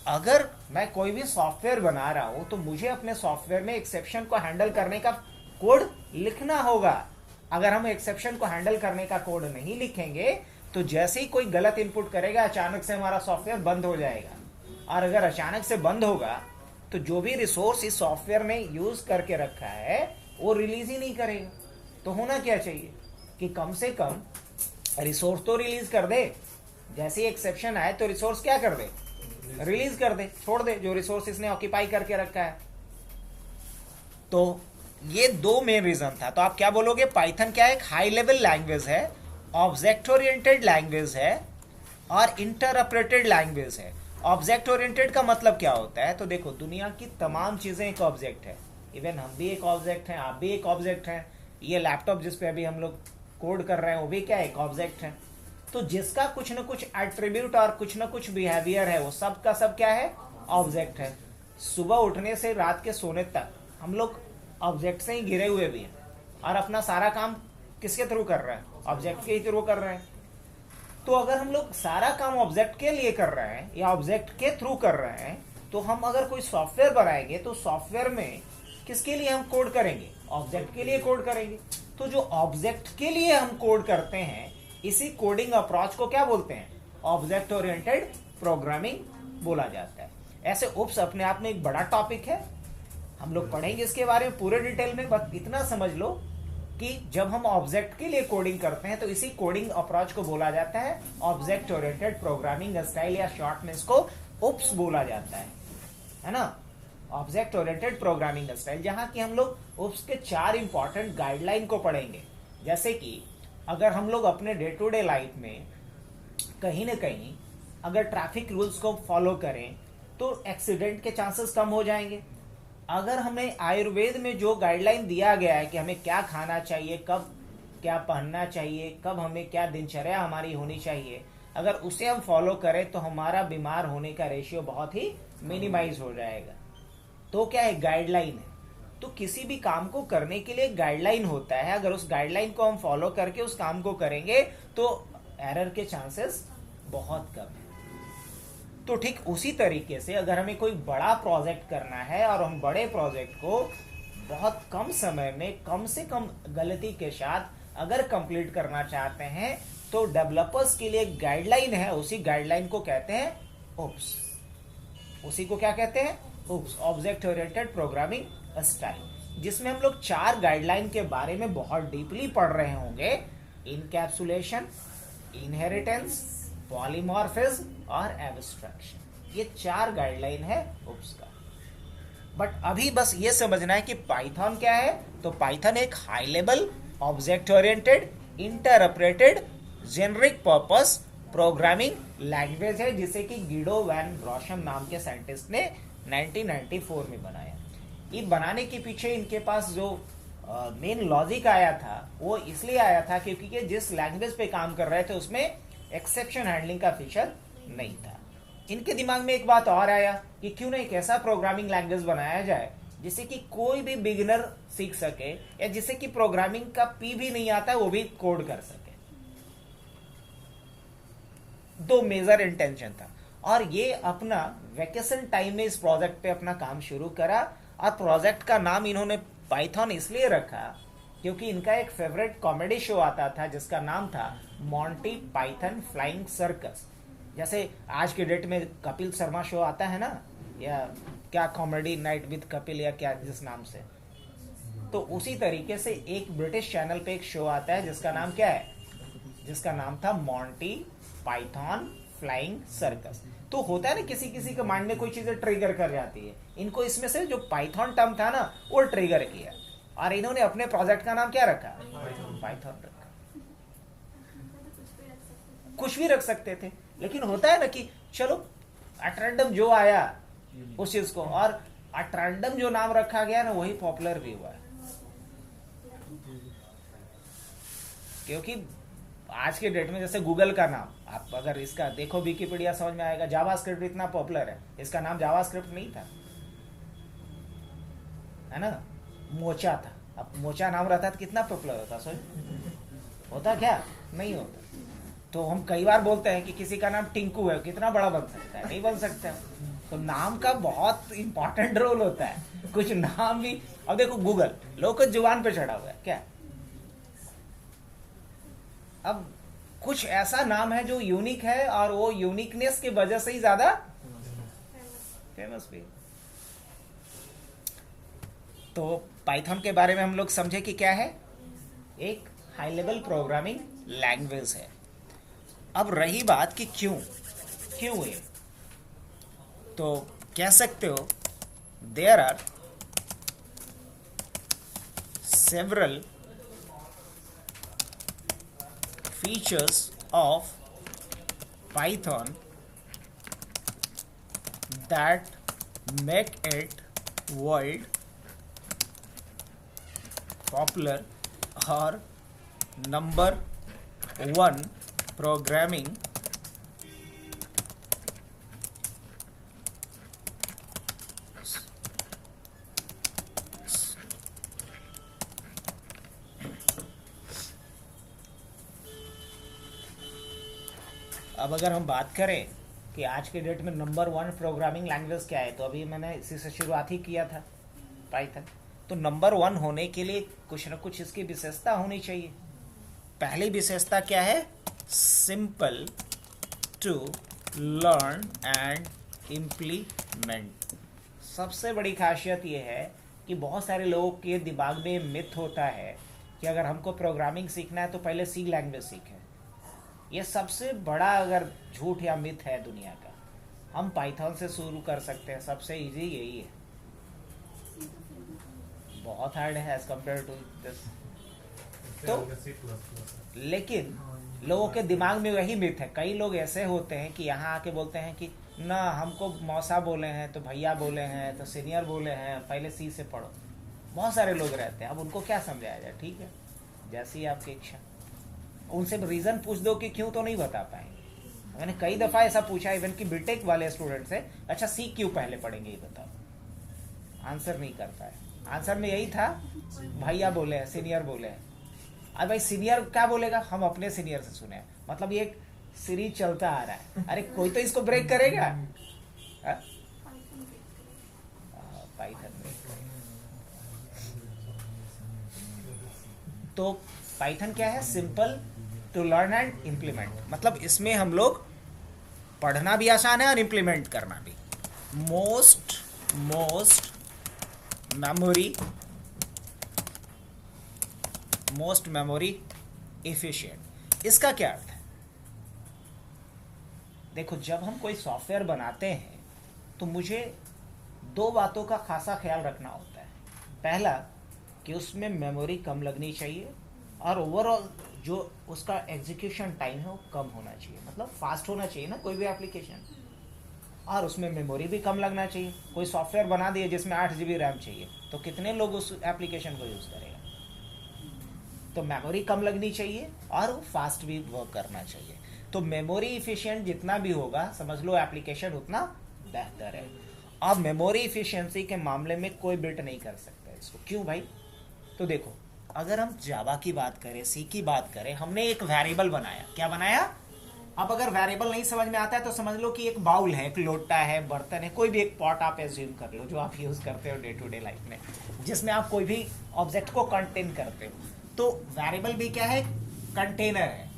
Speaker 1: अगर मैं कोई भी सॉफ्टवेयर बना रहा हूं तो मुझे अपने सॉफ्टवेयर में एक्सेप्शन को हैंडल करने का कोड लिखना होगा। अगर हम एक्सेप्शन को हैंडल करने का कोड नहीं लिखेंगे तो जैसे ही कोई गलत इनपुट करेगा अचानक से हमारा सॉफ्टवेयर बंद हो जाएगा। और अगर अचानक से बंद होगा तो जो भी रिसोर्स इस सॉफ्टवेयर ने यूज करके रखा है वो रिलीज ही नहीं करेगा। तो होना क्या चाहिए कि कम से कम रिसोर्स तो रिलीज कर दे। जैसे ही एक्सेप्शन आए तो रिसोर्स क्या कर दे? रिलीज कर दे, छोड़ दे जो रिसोर्स इसने ऑक्यूपाई करके रखा है। तो ये दो मेन रीजन था। तो आप क्या बोलोगे? पाइथन क्या है? एक हाई लेवल लैंग्वेज है, ऑब्जेक्ट ओरिएंटेड लैंग्वेज है और इंटरप्रेटेड लैंग्वेज है। ऑब्जेक्ट ओरिएंटेड का मतलब क्या होता है? तो देखो, दुनिया की तमाम चीजें एक ऑब्जेक्ट है। इवन हम भी एक ऑब्जेक्ट हैं, आप भी एक ऑब्जेक्ट हैं। ये लैपटॉप जिस पे अभी हम लोग कोड कर रहे हैं वो भी क्या? एक ऑब्जेक्ट है। तो जिसका कुछ ना कुछ एट्रीब्यूट और कुछ ना कुछ बिहेवियर है वो सब का सब क्या है? ऑब्जेक्ट है। सुबह उठने से रात के सोने तक हम लोग ऑब्जेक्ट से ही घिरे हुए भी हैं और अपना सारा काम किसके थ्रू कर रहे हैं? ऑब्जेक्ट के ही थ्रू कर रहे हैं। तो अगर हम लोग सारा काम ऑब्जेक्ट के लिए कर रहे हैं या ऑब्जेक्ट के थ्रू कर रहे हैं तो हम अगर कोई सॉफ्टवेयर बनाएंगे तो सॉफ्टवेयर में किसके लिए हम कोड करेंगे? ऑब्जेक्ट के लिए कोड करेंगे। तो जो ऑब्जेक्ट के लिए हम कोड करते हैं इसी कोडिंग अप्रोच को क्या बोलते हैं? ऑब्जेक्ट ओरिएंटेड प्रोग्रामिंग बोला जाता है। ऐसे उप्स अपने आप में एक बड़ा टॉपिक है, हम लोग पढ़ेंगे इसके बारे में पूरे डिटेल में। बस इतना समझ लो कि जब हम ऑब्जेक्ट के लिए कोडिंग करते हैं तो इसी कोडिंग अप्रोच को बोला जाता है ऑब्जेक्ट ओरिएंटेड प्रोग्रामिंग स्टाइल, या शॉर्ट में इसको उप्स बोला जाता है ना? ऑब्जेक्ट ओरिएंटेड प्रोग्रामिंग स्टाइल, जहां की हम लोग उप्स के 4 इंपॉर्टेंट गाइडलाइन को पढ़ेंगे। जैसे कि अगर हम लोग अपने डे टू डे लाइफ में कहीं ना कहीं अगर ट्रैफिक रूल्स को फॉलो करें तो एक्सीडेंट के चांसेस कम हो जाएंगे। अगर हमें आयुर्वेद में जो गाइडलाइन दिया गया है कि हमें क्या खाना चाहिए, कब क्या पहनना चाहिए, कब हमें क्या दिनचर्या हमारी होनी चाहिए, अगर उसे हम फॉलो करें तो हमारा बीमार होने का रेशियो बहुत ही मिनिमाइज हो जाएगा। तो क्या है? गाइडलाइन है। तो किसी भी काम को करने के लिए गाइडलाइन होता है। अगर उस गाइडलाइन को हम फॉलो करके उस काम को करेंगे तो एरर के चांसेस बहुत कम है। तो ठीक उसी तरीके से अगर हमें कोई बड़ा प्रोजेक्ट करना है और हम बड़े प्रोजेक्ट को बहुत कम समय में कम से कम गलती के साथ अगर कंप्लीट करना चाहते हैं तो डेवलपर्स के लिए गाइडलाइन है, उसी गाइडलाइन को कहते हैं ओप्स। उसी को क्या कहते हैं? OOPS, object oriented programming style, जिसमें हम लोग 4 गाइडलाइन के बारे में बहुत डीपली पढ़ रहे होंगे। इनकैप्सुलेशन, इनहेरिटेंस, पॉलीमॉर्फिज्म और एब्स्ट्रैक्शन। ये 4 गाइडलाइन है ओप्स का। बट अभी बस ये समझना है कि पाइथन क्या है। तो पाइथन एक high level object oriented interpreted generic purpose programming language है, जिसे कि गिडो वैन ग्रॉशम नाम के साइंटिस्ट ने 1994 में बनाया। ये बनाने के पीछे इनके पास जो मेन लॉजिक आया था वो इसलिए आया था क्योंकि जिस लैंग्वेज पे काम कर रहे थे उसमें एक्सेप्शन हैंडलिंग का फीचर नहीं था। इनके दिमाग में एक बात और आया कि क्यों ना एक ऐसा प्रोग्रामिंग लैंग्वेज बनाया जाए जिससे कि कोई भी बिगिनर सीख सके, या जिससे कि प्रोग्रामिंग का पी भी नहीं आता वो भी कोड कर सके। 2 मेजर इंटेंशन था। और ये अपना वेकेशन टाइम में इस प्रोजेक्ट पे अपना काम शुरू करा। और प्रोजेक्ट का नाम इन्होंने पाइथन इसलिए रखा क्योंकि इनका एक फेवरेट कॉमेडी शो आता था जिसका नाम था मॉन्टी पाइथन फ्लाइंग सर्कस। जैसे आज के डेट में कपिल शर्मा शो आता है ना, या क्या कॉमेडी नाइट विद कपिल या क्या जिस नाम से, तो उसी तरीके से एक ब्रिटिश चैनल पे एक शो आता है जिसका नाम क्या है? जिसका नाम था मॉन्टी पाइथन फ्लाइंग सर्कस। तो होता है ना किसी किसी के माइंड में कोई चीजें ट्रिगर कर जाती है, इनको इसमें से जो पाइथन टर्म था ना वो ट्रिगर किया, और इन्होंने अपने प्रोजेक्ट का नाम क्या रखा? पाइथन रखा। कुछ भी रख सकते थे, लेकिन होता है ना कि चलो एट रैंडम जो आया उस चीज को, और एट रैंडम जो नाम रखा गया ना वही पॉपुलर भी हुआ है। क्योंकि आज के डेट में जैसे गूगल का नाम आप अगर इसका देखो विकिपीडिया समझ में आएगा, जावास्क्रिप्ट इतना पॉपुलर है, इसका नाम जावास्क्रिप्ट नहीं था, है ना, मोचा था। अब मोचा नाम रहता तो कितना पॉपुलर होता, सोच होता क्या? नहीं होता। तो हम कई बार बोलते हैं कि किसी का नाम टिंकू है, कितना बड़ा बन सकता है? नहीं बन सकता। तो नाम का बहुत इंपॉर्टेंट रोल होता है। कुछ नाम भी, अब देखो गूगल लोग को जुबान पे चढ़ा हुआ है क्या? अब कुछ ऐसा नाम है जो यूनिक है, और वो यूनिकनेस की वजह से ही ज्यादा फेमस भी। तो पाइथन के बारे में हम लोग समझे कि क्या है, एक हाई लेवल प्रोग्रामिंग लैंग्वेज है। अब रही बात कि क्यों है, तो कह सकते हो there are several features of Python that make it world popular or number one programming अब अगर हम बात करें कि आज के डेट में नंबर वन प्रोग्रामिंग लैंग्वेज क्या है, तो अभी मैंने इसी से शुरुआत ही किया था, पाइथन। तो नंबर वन होने के लिए कुछ ना कुछ इसकी विशेषता होनी चाहिए। पहली विशेषता क्या है? Simple to learn and implement. सबसे बड़ी खासियत यह है कि बहुत सारे लोगों के दिमाग में मिथ होता है कि अगर हमको प्रोग्रामिंग सीखना है तो पहले सी लैंग्वेज सीखें। ये सबसे बड़ा अगर झूठ या मिथ है दुनिया का। हम पाइथन से शुरू कर सकते हैं, सबसे इजी यही है। बहुत हार्ड है एज कम्पेयर टू दिस। तो लेकिन लोगों के दिमाग में वही मिथ है। कई लोग ऐसे होते हैं कि यहाँ आके बोलते हैं कि ना हमको मौसा बोले हैं तो भैया बोले हैं तो सीनियर बोले हैं, पहले सी से पढ़ो। बहुत सारे लोग रहते हैं, अब उनको क्या समझाया जाए? ठीक है, जैसी आपकी इच्छा। उनसे रीजन पूछ दो कि क्यों, तो नहीं बता पाएंगे। मैंने कई दफा ऐसा पूछा इवन कि बीटेक वाले स्टूडेंट से, अच्छा सी क्यों पहले पढ़ेंगे ये बताओ। आंसर नहीं कर पाए। आंसर में यही था भैया बोले हैं, सीनियर बोले हैं। अब भाई सीनियर क्या बोलेगा? हम अपने सीनियर से सुने। मतलब ये एक सीरीज चलता आ रहा है। अरे कोई तो इसको ब्रेक करेगा। पाइथन ब्रेक करेगा। तो पाइथन क्या है? Simple to learn and implement. मतलब इसमें हम लोग पढ़ना भी आसान है और इम्प्लीमेंट करना भी। Most memory efficient. इसका क्या अर्थ है? देखो, जब हम कोई सॉफ्टवेयर बनाते हैं तो मुझे दो बातों का खासा ख्याल रखना होता है। पहला कि उसमें मेमोरी कम लगनी चाहिए, और ओवरऑल जो उसका एग्जीक्यूशन टाइम है वो कम होना चाहिए। मतलब फास्ट होना चाहिए ना कोई भी एप्लीकेशन, और उसमें मेमोरी भी कम लगना चाहिए। कोई सॉफ्टवेयर बना दिए जिसमें 8 GB रैम चाहिए, तो कितने लोग उस एप्लीकेशन को यूज़ करेगा? तो मेमोरी कम लगनी चाहिए और फास्ट भी वर्क करना चाहिए। तो मेमोरी इफिशिएंट जितना भी होगा, समझ लो एप्लीकेशन उतना बेहतर है। अब मेमोरी इफिशिएंसी के मामले में कोई बिल्ट नहीं कर सकता इसको। क्यों भाई? तो देखो, अगर हम जावा की बात करें, सी की बात करें, हमने एक वेरिएबल बनाया। क्या बनाया? अब अगर वेरिएबल नहीं समझ में आता है तो समझ लो कि एक बाउल है, एक लोटा है, बर्तन है, कोई भी एक पॉट आप एज्यूम कर लो जो आप यूज करते हो डे टू डे लाइफ में, जिसमें आप कोई भी ऑब्जेक्ट को कंटेन करते हो। तो वेरिएबल भी क्या है? कंटेनर है।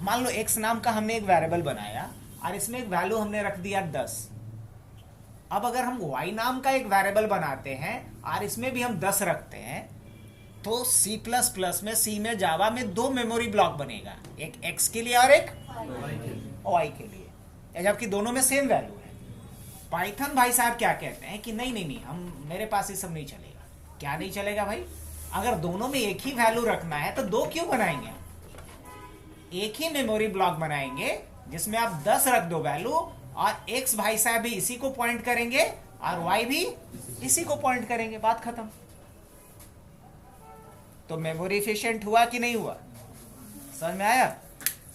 Speaker 1: मान लो एक्स नाम का हमने एक वेरिएबल बनाया और इसमें एक वैल्यू हमने रख दिया 10। अब अगर हम वाई नाम का एक वेरिएबल बनाते हैं और इसमें भी हम 10 रखते हैं, तो C++ में, सी में, जावा में 2 मेमोरी ब्लॉक बनेगा, एक एक्स के लिए और एक वाई के लिए। जबकि दोनों में सेम वैल्यू है। पाइथन भाई साहब क्या कहते हैं कि नहीं नहीं नहीं, हम मेरे पास ये सब नहीं चलेगा। क्या नहीं चलेगा भाई? अगर दोनों में एक ही वैल्यू रखना है तो दो क्यों बनाएंगे? एक ही मेमोरी ब्लॉक बनाएंगे जिसमें आप 10 रख दो वैल्यू, और एक्स भाई साहब भी इसी को पॉइंट करेंगे और वाई भी इसी को पॉइंट करेंगे, बात खत्म। तो मेमोरी इफिशिएंट हुआ कि नहीं हुआ? समझ में आया?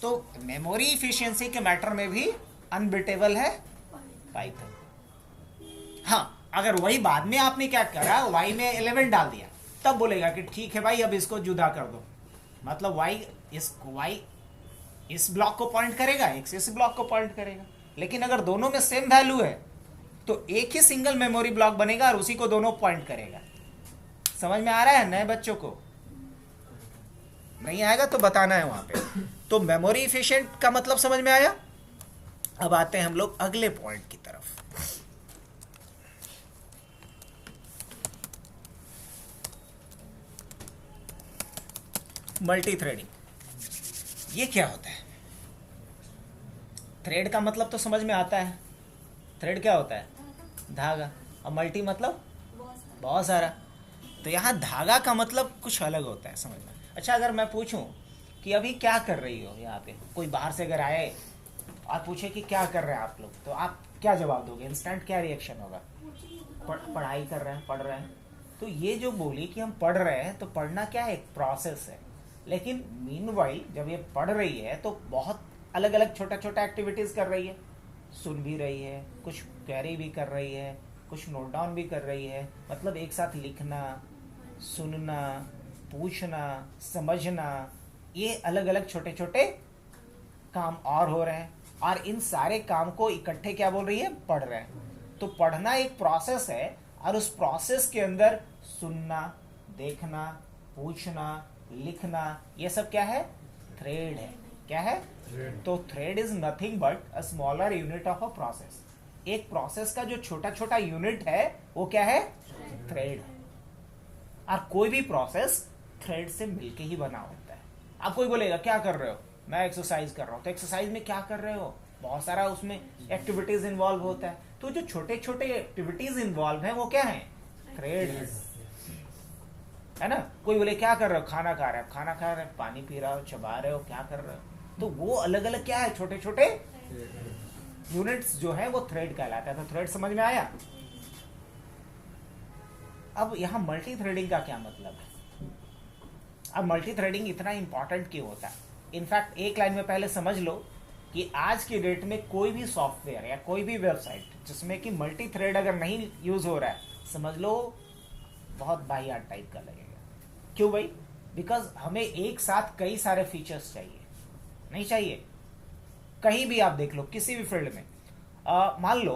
Speaker 1: तो मेमोरी इफिशिएंसी के मैटर में भी अनबिटेबल है पाइथन। हाँ, अगर वही बाद में आपने क्या करा, वाई में 11 डाल दिया, तब बोलेगा कि ठीक है भाई अब इसको जुदा कर दो। मतलब वाई इस ब्लॉक को पॉइंट करेगा, एक्स इस ब्लॉक को पॉइंट करेगा। लेकिन अगर दोनों में सेम वैल्यू है तो एक ही सिंगल मेमोरी ब्लॉक बनेगा और उसी को दोनों पॉइंट करेगा। समझ में आ रहा है नए बच्चों को? नहीं आएगा तो बताना है वहां पे। तो मेमोरी इफिशिएंट का मतलब समझ में आया? अब आते हैं हम लोग अगले पॉइंट की तरफ। मल्टी थ्रेडिंग, ये क्या होता है? थ्रेड का मतलब तो समझ में आता है। थ्रेड क्या होता है? धागा। और मल्टी मतलब बहुत सारा। तो यहाँ धागा का मतलब कुछ अलग होता है, समझ में? अच्छा, अगर मैं पूछूं कि अभी क्या कर रही हो यहाँ पे, कोई बाहर से अगर आए और पूछे कि क्या कर रहे हैं आप लोग, तो आप क्या जवाब दोगे? इंस्टेंट क्या रिएक्शन होगा? पढ़ाई कर रहे हैं, पढ़ रहे हैं। तो ये जो बोली कि हम पढ़ रहे हैं, तो पढ़ना क्या है? एक प्रोसेस है। लेकिन मीनवाइल जब ये पढ़ रही है तो बहुत अलग अलग छोटा छोटा एक्टिविटीज कर रही है। सुन भी रही है, कुछ कैरी भी कर रही है, कुछ नोट डाउन भी कर रही है। मतलब एक साथ लिखना, सुनना, पूछना, समझना, ये अलग अलग छोटे छोटे काम और हो रहे हैं। और इन सारे काम को इकट्ठे क्या बोल रही है? पढ़ रहे हैं। तो पढ़ना एक प्रोसेस है, और उस प्रोसेस के अंदर सुनना, देखना, पूछना, लिखना, ये सब क्या है? थ्रेड है। क्या है? तो thread is nothing but a smaller unit of a process. एक प्रोसेस का जो छोटा छोटा यूनिट है वो क्या है? थ्रेड है। और कोई भी प्रोसेस थ्रेड से मिलके ही बना होता है। अब कोई बोलेगा क्या कर रहे हो? मैं एक्सरसाइज कर रहा हूँ। तो एक्सरसाइज में क्या कर रहे हो? बहुत सारा उसमें एक्टिविटीज इन्वॉल्व होता है। तो जो छोटे छोटे एक्टिविटीज इन्वॉल्व है वो क्या है? थ्रेड है ना? कोई बोले क्या कर रहे हो? खाना खा रहे हो। खाना खा रहे हो, पानी पी रहे हो, चबा रहे हो, क्या कर रहे हो? तो वो अलग अलग क्या है? छोटे छोटे यूनिट्स जो है वो थ्रेड कहलाता है। तो थ्रेड समझ में आया? अब यहां मल्टी थ्रेडिंग का क्या मतलब है? अब मल्टी थ्रेडिंग इतना इंपॉर्टेंट क्यों होता है? इनफैक्ट एक लाइन में पहले समझ लो कि आज की डेट में कोई भी सॉफ्टवेयर या कोई भी वेबसाइट जिसमें कि मल्टी थ्रेड अगर नहीं यूज हो रहा है, समझ लो बहुत बाहियात टाइप का लगेगा। क्यों भाई? बिकॉज हमें एक साथ कई सारे फीचर्स चाहिए, नहीं चाहिए? कहीं भी आप देख लो, किसी भी फील्ड में मान लो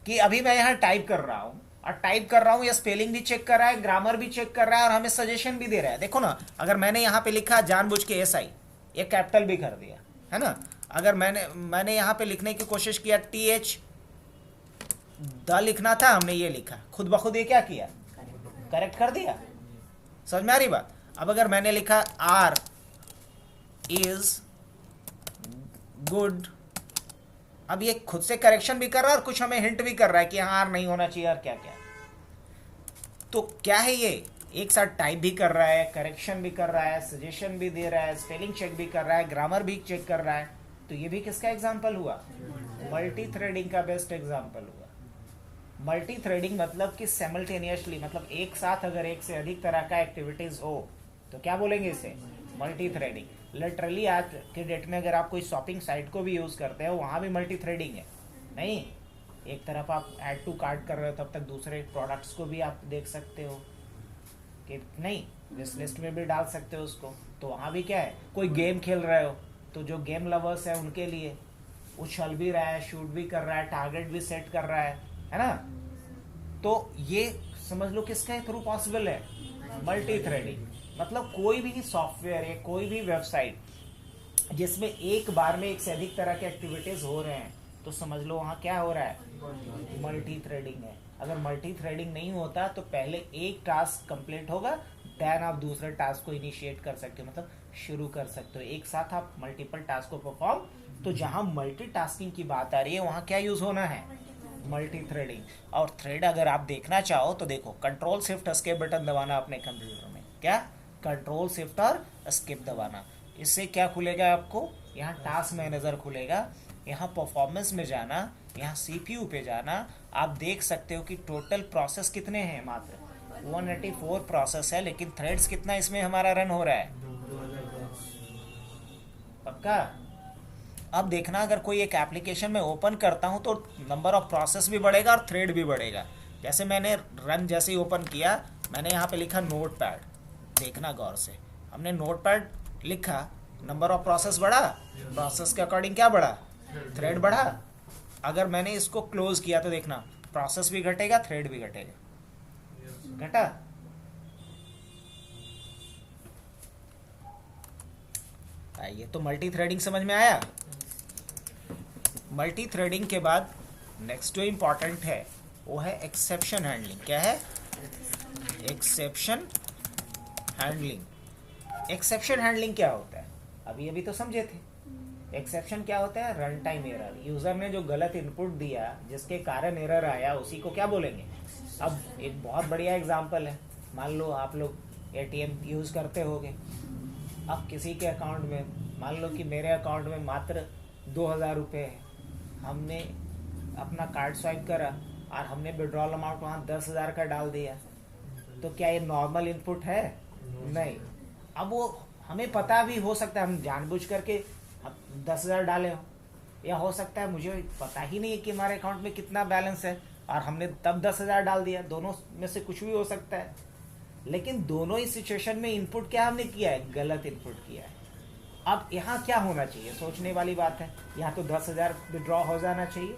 Speaker 1: कि अभी मैं यहाँ टाइप कर रहा हूँ, और टाइप कर रहा हूँ, या स्पेलिंग भी चेक कर रहा है, ग्रामर भी चेक कर रहा है, और हमें सजेशन भी दे रहा है। देखो ना, अगर मैंने यहाँ पे लिखा जानबूझ के SI, ये कैपिटल भी कर दिया है ना। अगर मैंने यहाँ पे लिखने की कोशिश किया TH, द लिखना था, हमने ये लिखा, खुद ब खुद ये क्या किया? करेक्ट कर दिया। समझ में आ रही बात? अब अगर मैंने लिखा R इज गुड, अब ये खुद से करेक्शन भी कर रहा है और कुछ हमें हिंट भी कर रहा है कि हाँ R नहीं होना चाहिए और क्या क्या। तो क्या है ये? एक साथ टाइप भी कर रहा है, करेक्शन भी कर रहा है, सजेशन भी दे रहा है, स्पेलिंग चेक भी कर रहा है, ग्रामर भी चेक कर रहा है। तो ये भी किसका एग्जाम्पल हुआ? मल्टी थ्रेडिंग का बेस्ट एग्जाम्पल हुआ। मल्टी थ्रेडिंग मतलब कि साइमल्टेनियसली, मतलब एक साथ अगर एक से अधिक तरह का एक्टिविटीज हो तो क्या बोलेंगे इसे? Multi threading. लिटरली आज के डेट में अगर आप कोई शॉपिंग साइट को भी यूज करते हो, वहां भी मल्टी थ्रेडिंग है। नहीं, एक तरफ आप ऐड टू कार्ट कर रहे हो, तब तक दूसरे प्रोडक्ट्स को भी आप देख सकते हो कि नहीं, विश लिस्ट में भी डाल सकते हो उसको। तो वहाँ भी क्या है? कोई गेम खेल रहे हो तो जो गेम लवर्स है उनके लिए उछल भी रहा है, शूट भी कर रहा है, टारगेट भी सेट कर रहा है ना? तो ये समझ लो किसके थ्रू पॉसिबल है? Multi threading. मतलब कोई भी सॉफ्टवेयर है, कोई भी वेबसाइट जिसमें एक बार में एक से अधिक तरह के एक्टिविटीज हो रहे हैं, तो समझ लो वहाँ क्या हो रहा है? मल्टी थ्रेडिंग है। अगर मल्टी थ्रेडिंग नहीं होता तो पहले एक टास्क कंप्लीट होगा, देन आप दूसरे टास्क को इनिशिएट कर सकते हो, मतलब शुरू कर सकते हो। एक साथ आप मल्टीपल टास्क को परफॉर्म तो जहां मल्टीटास्किंग की बात आ रही है वहां क्या यूज होना है, मल्टी थ्रेडिंग। और थ्रेड अगर आप देखना चाहो तो देखो, कंट्रोल शिफ्ट एस्केप बटन दबाना अपने कंप्यूटर में, क्या कंट्रोल शिफ्ट और एस्केप दबाना। इससे क्या खुलेगा आपको, यहाँ टास्क मैनेजर खुलेगा, यहाँ परफॉर्मेंस में जाना, यहाँ सीपीयू पे जाना। आप देख सकते हो कि टोटल प्रोसेस कितने हैं, मात्र 184 प्रोसेस है, लेकिन थ्रेड्स कितना इसमें हमारा रन हो रहा है, पक्का। अब देखना, अगर कोई एक एप्लीकेशन में ओपन करता हूँ तो नंबर ऑफ प्रोसेस भी बढ़ेगा और थ्रेड भी बढ़ेगा। जैसे मैंने रन जैसे ही ओपन किया, मैंने यहाँ पे लिखा नोट पैड, देखना गौर से, हमने नोट पैड लिखा, नंबर ऑफ प्रोसेस बढ़ा, प्रोसेस के अकॉर्डिंग क्या बढ़ा, थ्रेड बढ़ा। अगर मैंने इसको क्लोज किया तो देखना प्रोसेस भी घटेगा, थ्रेड भी घटेगा, घटा। आइए, तो मल्टी थ्रेडिंग समझ में आया। मल्टी थ्रेडिंग के बाद नेक्स्ट जो इंपॉर्टेंट है वो है एक्सेप्शन हैंडलिंग। क्या है, एक्सेप्शन हैंडलिंग। एक्सेप्शन हैंडलिंग क्या होता है, अभी अभी तो समझे थे। एक्सेप्शन क्या होता है, रन टाइम एरर। यूजर ने जो गलत इनपुट दिया जिसके कारण एरर आया, उसी को क्या बोलेंगे। अब एक बहुत बढ़िया एग्जांपल है, मान लो आप लोग एटीएम यूज करते होगे। अब किसी के अकाउंट में, मान लो कि मेरे अकाउंट में मात्र 2000 रुपये है, हमने अपना कार्ड स्वाइप करा और हमने विड्रॉल अमाउंट वहाँ 10,000 का डाल दिया, तो क्या ये नॉर्मल इनपुट है, नहीं। अब वो हमें पता भी हो सकता है हम जानबूझ करके 10,000 डाले हो, या हो सकता है मुझे पता ही नहीं है कि हमारे अकाउंट में कितना बैलेंस है और हमने तब 10,000 डाल दिया। दोनों में से कुछ भी हो सकता है, लेकिन दोनों ही सिचुएशन में इनपुट क्या हमने किया है, गलत इनपुट किया है। अब यहाँ क्या होना चाहिए, सोचने वाली बात है। यहाँ तो 10,000 विड्रॉ हो जाना चाहिए,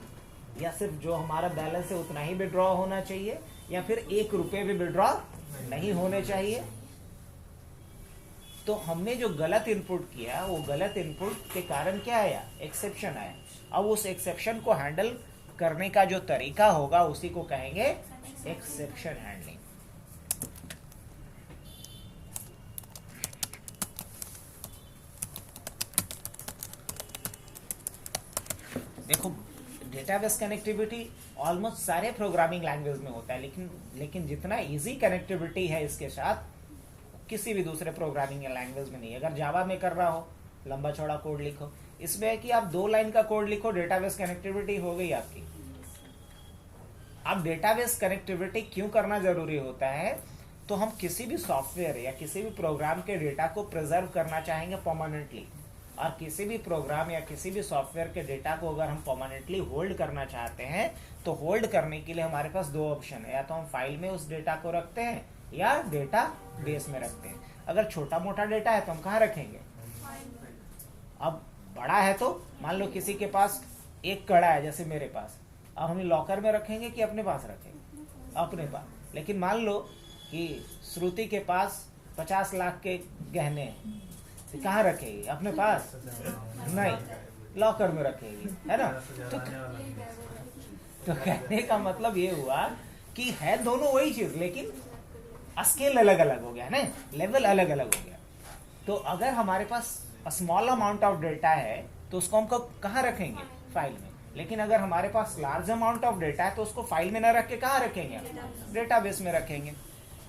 Speaker 1: या सिर्फ जो हमारा बैलेंस है उतना ही विड्रॉ होना चाहिए, या फिर 1 रुपये भी विड्रॉ नहीं होने चाहिए। तो हमने जो गलत इनपुट किया, वो गलत इनपुट के कारण क्या आया, एक्सेप्शन आया। अब उस एक्सेप्शन को हैंडल करने का जो तरीका होगा उसी को कहेंगे एक्सेप्शन हैंडलिंग। देखो, डेटाबेस कनेक्टिविटी ऑलमोस्ट सारे प्रोग्रामिंग लैंग्वेज में होता है, लेकिन जितना इजी कनेक्टिविटी है इसके साथ, किसी भी दूसरे प्रोग्रामिंग लैंग्वेज में नहीं। अगर जावा में कर रहा हो, लंबा चौड़ा कोड लिखो, इसमें है कि आप 2 लाइन का कोड लिखो, डेटाबेस कनेक्टिविटी हो गई आपकी। अब डेटाबेस कनेक्टिविटी क्यों करना जरूरी होता है, तो हम किसी भी सॉफ्टवेयर या किसी भी प्रोग्राम के डेटा को प्रिजर्व करना चाहेंगे परमानेंटली, और किसी भी प्रोग्राम या किसी भी सॉफ्टवेयर के डेटा को अगर हम परमानेंटली होल्ड करना चाहते हैं, तो होल्ड करने के लिए हमारे पास 2 ऑप्शन है, या तो हम फाइल में उस डेटा को रखते हैं या डेटा बेस में रखते हैं। अगर छोटा मोटा डेटा है तो हम कहाँ रखेंगे, अब बड़ा है तो मान लो किसी के पास 1 कड़ा है जैसे मेरे पास, अब हम लॉकर में रखेंगे कि अपने पास रखेंगे, अपने पास। लेकिन मान लो कि श्रुति के पास 50 लाख के गहने हैं, तो कहाँ रखेगी, अपने पास नहीं, लॉकर में रखेगी, है ना। तो कहने का मतलब ये हुआ कि है दोनों वही चीज, लेकिन स्केल अलग अलग हो गया ना, लेवल अलग अलग हो गया। तो अगर हमारे पास स्मॉल अमाउंट ऑफ डेटा है तो उसको हम कहाँ रखेंगे, फाइल में। लेकिन अगर हमारे पास लार्ज अमाउंट ऑफ डेटा है तो उसको फाइल में ना रख के कहाँ रखेंगे, डेटाबेस में रखेंगे।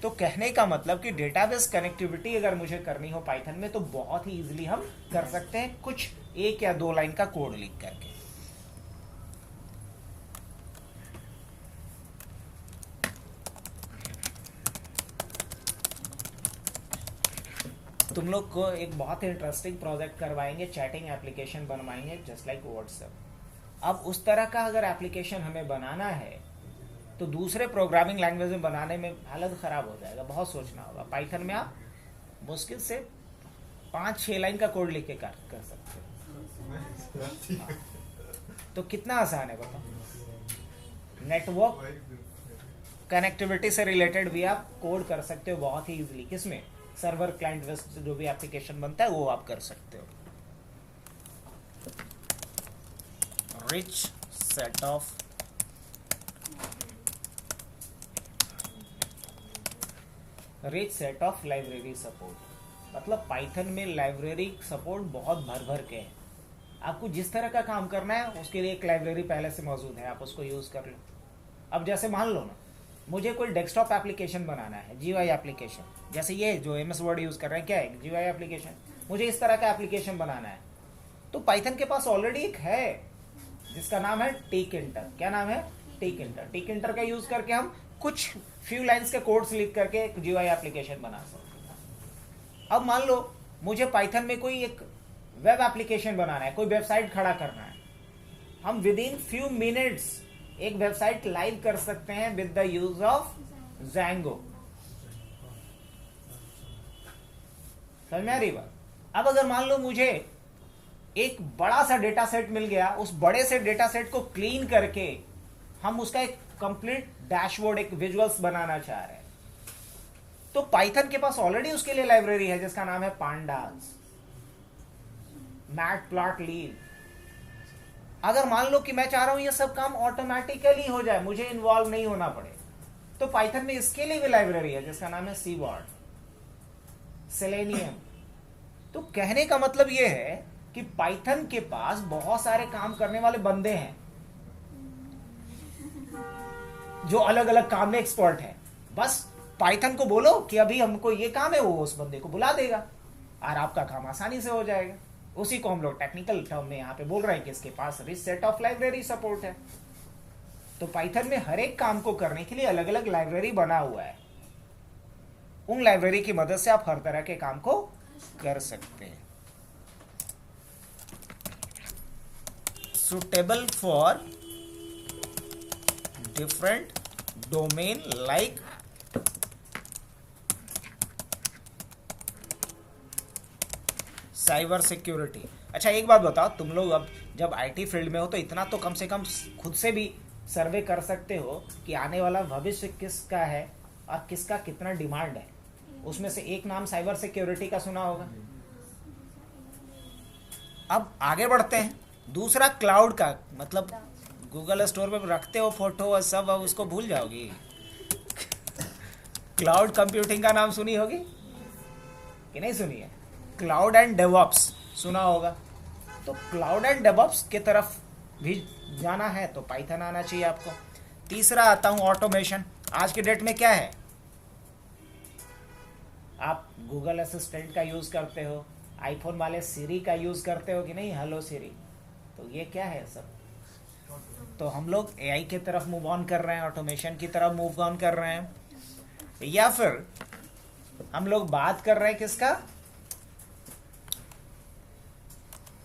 Speaker 1: तो कहने का मतलब कि डेटाबेस कनेक्टिविटी अगर मुझे करनी हो पाइथन में, तो बहुत ही इजीली हम कर सकते हैं, कुछ 1 या 2 लाइन का कोड लिख करके। तुम लोग को एक बहुत ही इंटरेस्टिंग प्रोजेक्ट करवाएंगे, चैटिंग एप्लीकेशन बनवाएंगे जस्ट लाइक व्हाट्सएप। अब उस तरह का अगर एप्लीकेशन हमें बनाना है तो दूसरे प्रोग्रामिंग लैंग्वेज में बनाने में हालत खराब हो जाएगा, बहुत सोचना होगा। पाइथन में आप मुश्किल से 5-6 लाइन का कोड लिख के कर सकते हो। तो कितना आसान है बताओ। नेटवर्क कनेक्टिविटी से रिलेटेड भी आप कोड कर सकते हो बहुत ही इजीली। किसमें, सर्वर क्लाइंट वेस्ट जो भी एप्लीकेशन बनता है वो आप कर सकते हो। Rich set of library support, मतलब पाइथन में लाइब्रेरी सपोर्ट बहुत भर भर के है। आपको जिस तरह का काम करना है उसके लिए एक लाइब्रेरी पहले से मौजूद है, आप उसको यूज़ कर लो। अब जैसे मान लो ना, मुझे कोई डेस्कटॉप एप्लीकेशन बनाना है, जीयूआई एप्लीकेशन, जैसे ये जो एमएस वर्ड यूज़ कर रहे हैं क्या है, जीयूआई एप्लीकेशन, मुझे इस तरह का एप्लीकेशन बनाना है, तो पाइथन के पास ऑलरेडी एक है जिसका नाम है टिकिंटर। क्या नाम है? टिकिंटर। टिकिंटर का यूज़ करके हम कुछ फ्यू लाइंस के कोड्स लिख करके एक जीयूआई एप्लीकेशन बना सकते हैं। अब मान लो मुझे पाइथन में कोई एक वेब एप्लीकेशन बनाना है, कोई वेबसाइट खड़ा करना है, हम विद इन फ्यू मिनट्स एक वेबसाइट लाइव कर सकते हैं with the use of Django। समझ में आ रही बात? अब अगर मान लो मुझे एक बड़ा सा डेटा सेट मिल गया, उस बड़े से डेटा सेट को क्लीन करके हम उसका एक कंप्लीट डैशबोर्ड, एक विजुअल्स बनाना चाह रहे हैं, तो पाइथन के पास ऑलरेडी उसके लिए लाइब्रेरी है जिसका नाम है पांडास, मैटप्लॉटलिब। अगर मान लो कि मैं चाह रहा हूं ये सब काम ऑटोमेटिकली हो जाए, मुझे इन्वॉल्व नहीं होना पड़े, तो पाइथन में इसके लिए भी लाइब्रेरी है जिसका नाम है सीबॉर्ड, सेलेनियम। तो कहने का मतलब ये है कि पाइथन के पास बहुत सारे काम करने वाले बंदे हैं जो अलग अलग काम में एक्सपर्ट हैं। बस पाइथन को बोलो कि अभी हमको ये काम है, वो उस बंदे को बुला देगा और आपका काम आसानी से हो जाएगा। उसी को हम लोग टेक्निकल टर्म में यहाँ पे बोल रहे हैं कि इसके पास rich set of library support है। तो पाइथन में हर एक काम को करने के लिए अलग अलग लाइब्रेरी बना हुआ है, उन लाइब्रेरी की मदद से आप हर तरह के काम को कर सकते हैं। Suitable for different domain like cyber security. अच्छा एक बात बताओ, तुम लोग अब जब आईटी फील्ड में हो तो इतना तो कम से कम खुद से भी सर्वे कर सकते हो कि आने वाला भविष्य किसका है और किसका कितना डिमांड है। उसमें से एक नाम साइबर सिक्योरिटी का सुना होगा। अब आगे बढ़ते हैं, दूसरा क्लाउड का, मतलब गूगल स्टोर पे रखते हो फोटो और सब, अब उसको भूल जाओगी। क्लाउड कंप्यूटिंग का नाम सुनी होगी कि नहीं सुनी है? क्लाउड एंड डेवऑप्स सुना होगा। तो क्लाउड एंड डेवऑप्स की तरफ भी जाना है तो पाइथन आना चाहिए आपको। तीसरा आता हूं ऑटोमेशन। आज के डेट में क्या है, आप गूगल असिस्टेंट का यूज करते हो, आईफोन वाले सीरी का यूज करते हो कि नहीं, हेलो सीरी। तो ये क्या है सब? तो हम लोग एआई की तरफ मूव ऑन कर रहे हैं, ऑटोमेशन की तरफ मूव ऑन कर रहे हैं, या फिर हम लोग बात कर रहे हैं किसका,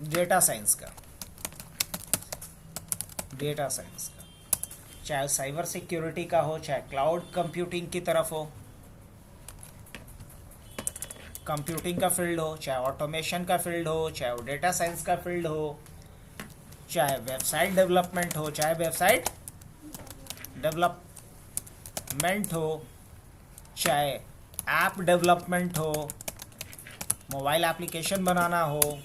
Speaker 1: डेटा साइंस का। डेटा साइंस का, चाहे साइबर सिक्योरिटी का हो, चाहे क्लाउड कंप्यूटिंग की तरफ हो, कंप्यूटिंग का फील्ड हो, चाहे ऑटोमेशन का फील्ड हो, चाहे वो डेटा साइंस का फील्ड हो, चाहे वेबसाइट डेवलपमेंट हो, चाहे वेबसाइट डेवलपमेंट हो, चाहे ऐप डेवलपमेंट हो, मोबाइल एप्लीकेशन बनाना हो,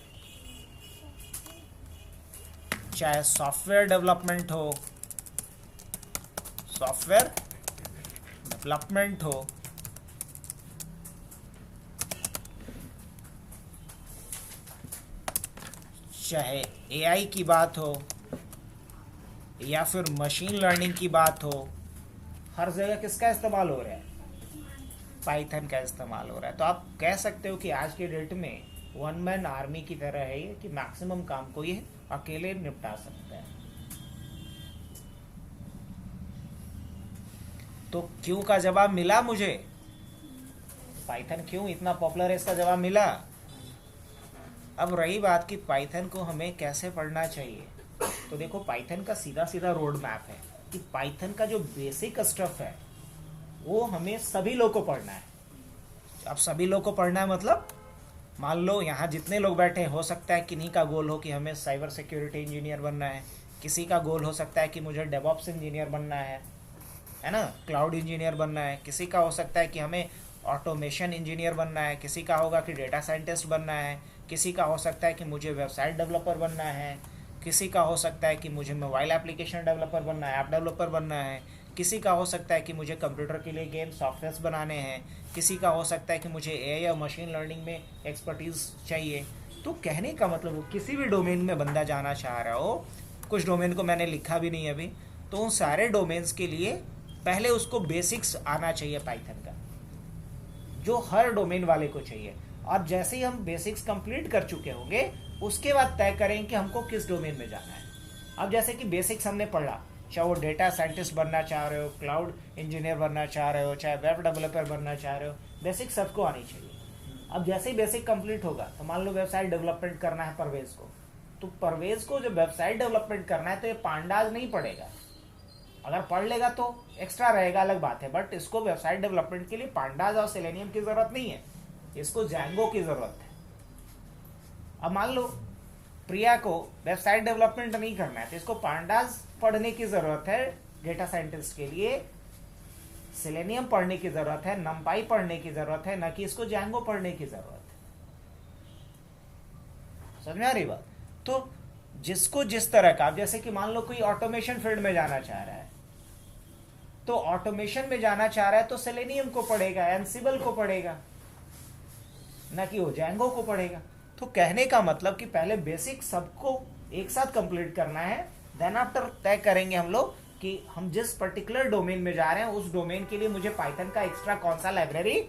Speaker 1: चाहे सॉफ्टवेयर डेवलपमेंट हो, सॉफ्टवेयर डेवलपमेंट हो, चाहे एआई की बात हो या फिर मशीन लर्निंग की बात हो, हर जगह किसका इस्तेमाल हो रहा है, पाइथन का इस्तेमाल हो रहा है। तो आप कह सकते हो कि आज के डेट में वन मैन आर्मी की तरह है ये, कि मैक्सिमम काम को ये अकेले निपटा सकता है। तो क्यों का जवाब मिला मुझे, पाइथन क्यों इतना पॉपुलर है, इसका जवाब मिला। अब रही बात कि पाइथन को हमें कैसे पढ़ना चाहिए, तो देखो पाइथन का सीधा सीधा रोड मैप है कि पाइथन का जो बेसिक स्टफ है वो हमें सभी लोग को पढ़ना है। अब सभी लोग को पढ़ना है मतलब मान लो यहाँ जितने लोग बैठे हैं, हो सकता है किन्हीं का गोल हो कि हमें साइबर सिक्योरिटी इंजीनियर बनना है, किसी का गोल हो सकता है कि मुझे डेवऑप्स इंजीनियर बनना है ना, क्लाउड इंजीनियर बनना है, किसी का हो सकता है कि हमें ऑटोमेशन इंजीनियर बनना है, किसी का होगा कि डेटा साइंटिस्ट बनना है, किसी का हो सकता है कि मुझे वेबसाइट डेवलपर बनना है, किसी का हो सकता है कि मुझे मोबाइल एप्लीकेशन डेवलपर बनना है, ऐप डेवलपर बनना है, किसी का हो सकता है कि मुझे कंप्यूटर के लिए गेम सॉफ्टवेयर्स बनाने हैं, किसी का हो सकता है कि मुझे एआई या मशीन लर्निंग में एक्सपर्टीज़ चाहिए, तो कहने का मतलब वो किसी भी डोमेन में बंदा जाना चाह रहा हो, कुछ डोमेन को मैंने लिखा भी नहीं अभी, तो उन सारे डोमेन्स के लिए पहले उसको बेसिक्स आना चाहिए पाइथन का, जो हर डोमेन वाले को चाहिए। और जैसे ही हम बेसिक्स कंप्लीट कर चुके होंगे उसके बाद तय करें कि हमको किस डोमेन में जाना है। अब जैसे कि बेसिक्स हमने पढ़ा, चाहे वो डेटा साइंटिस्ट बनना चाह रहे हो, क्लाउड इंजीनियर बनना चाह रहे हो, चाहे वेब डेवलपर बनना चाह रहे हो, बेसिक सबको आनी चाहिए। अब जैसे ही बेसिक कंप्लीट होगा तो मान लो वेबसाइट डेवलपमेंट करना है परवेज को, तो परवेज को जब वेबसाइट डेवलपमेंट करना है तो ये पांडाज नहीं पढ़ेगा, अगर पढ़ लेगा तो एक्स्ट्रा रहेगा अलग बात है, बट इसको वेबसाइट डेवलपमेंट के लिए पांडाज और सेलेनियम की जरूरत नहीं है, इसको जैंगो की जरूरत है। अब मान लो प्रिया को वेबसाइट डेवलपमेंट नहीं करना है तो इसको पांडाज पढ़ने की जरूरत है, डेटा साइंटिस्ट के लिए सेलेनियम पढ़ने की जरूरत है, नमपाई पढ़ने की जरूरत है, न कि इसको जैंगो पढ़ने की जरूरत है। समझ में आ रही बात? तो जिसको जिस तरह का, जैसे कि मान लो कोई ऑटोमेशन फील्ड में जाना चाह रहा है, तो ऑटोमेशन में जाना चाह रहा है तो सेलेनियम को पढ़ेगा, एंसिबल को पढ़ेगा, ना कि वो जैंगो को पढ़ेगा। तो कहने का मतलब कि पहले बेसिक सबको एक साथ कंप्लीट करना है, देन आफ्टर तय करेंगे हम लोग कि हम जिस पर्टिकुलर डोमेन में जा रहे हैं उस डोमेन के लिए मुझे पाइथन का एक्स्ट्रा कौन सा लाइब्रेरी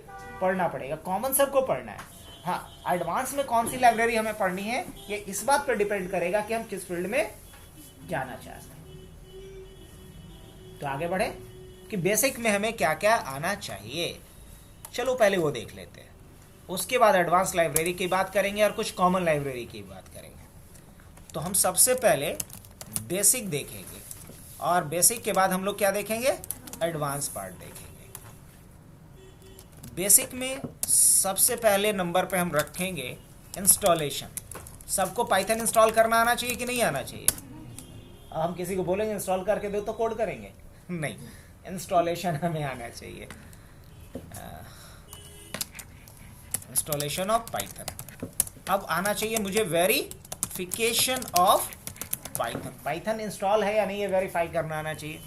Speaker 1: पढ़ना पड़ेगा। कॉमन सबको पढ़ना है, हाँ एडवांस में कौन सी लाइब्रेरी हमें पढ़नी है ये इस बात पर डिपेंड करेगा कि हम किस फील्ड में जाना चाहते हैं। तो आगे बढ़े कि बेसिक में हमें क्या क्या आना चाहिए, चलो पहले वो देख लेते हैं, उसके बाद एडवांस लाइब्रेरी की बात करेंगे और कुछ कॉमन लाइब्रेरी की बात करेंगे। तो हम सबसे पहले बेसिक देखेंगे और बेसिक के बाद हम लोग क्या देखेंगे, एडवांस पार्ट देखेंगे। बेसिक में सबसे पहले नंबर पे हम रखेंगे इंस्टॉलेशन। सबको पाइथन इंस्टॉल करना आना चाहिए कि नहीं आना चाहिए? अब हम किसी को बोलेंगे इंस्टॉल करके दो तो कोड करेंगे? नहीं, इंस्टॉलेशन हमें आना चाहिए, इंस्टॉलेशन ऑफ पाइथन। अब आना चाहिए मुझे verification of Python, Python install है या नहीं ये वेरीफाई करना आना चाहिए।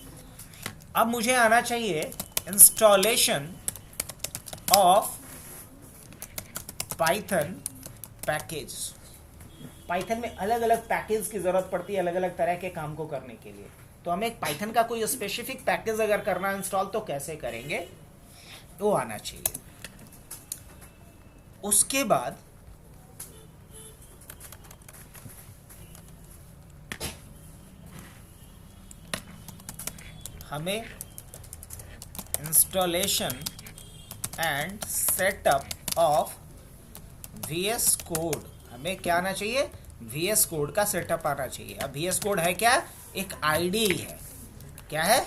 Speaker 1: अब मुझे आना चाहिए installation of Python package. Python में अलग अलग पैकेज की जरूरत पड़ती है अलग अलग तरह के काम को करने के लिए, तो हमें एक पाइथन का कोई स्पेसिफिक पैकेज अगर करना है इंस्टॉल तो कैसे करेंगे वो आना चाहिए। उसके बाद हमें installation and setup of VS code, हमें क्या आना चाहिए, VS कोड का सेटअप आना चाहिए। अब VS कोड है क्या, एक आईडी है, क्या है,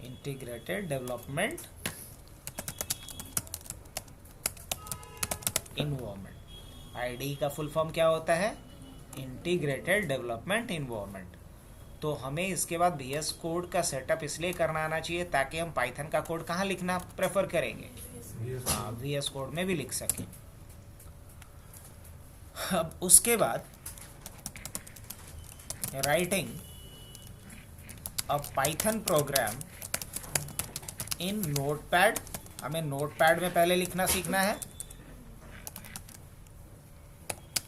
Speaker 1: इंटीग्रेटेड डेवलपमेंट इन्वायरमेंट। आईडी का फुल फॉर्म क्या होता है, इंटीग्रेटेड डेवलपमेंट इन्वायरमेंट। तो हमें इसके बाद VS कोड का सेटअप इसलिए करना आना चाहिए ताकि हम पाइथन का कोड कहाँ लिखना प्रेफर करेंगे, हाँ VS कोड में भी लिख सकें। अब उसके बाद writing a Python programme in notepad, हमें नोटपैड में पहले लिखना सीखना है।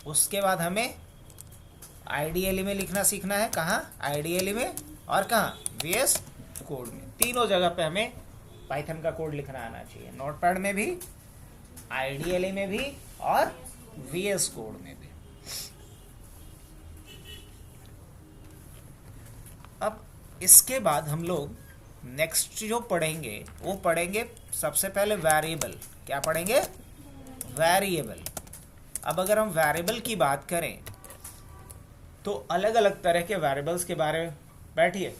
Speaker 1: उसके बाद हमें IDLE में लिखना सीखना है, कहाँ, IDLE में और कहाँ, VS कोड में। तीनों जगह पे हमें पाइथन का कोड लिखना आना चाहिए, नोटपैड में भी, IDLE में भी और VS कोड में भी। अब इसके बाद हम लोग नेक्स्ट जो पढ़ेंगे वो पढ़ेंगे सबसे पहले वेरिएबल। क्या पढ़ेंगे, वेरिएबल। अब अगर हम वेरिएबल की बात करें तो अलग अलग तरह के वेरिएबल्स के बारे में बैठिए,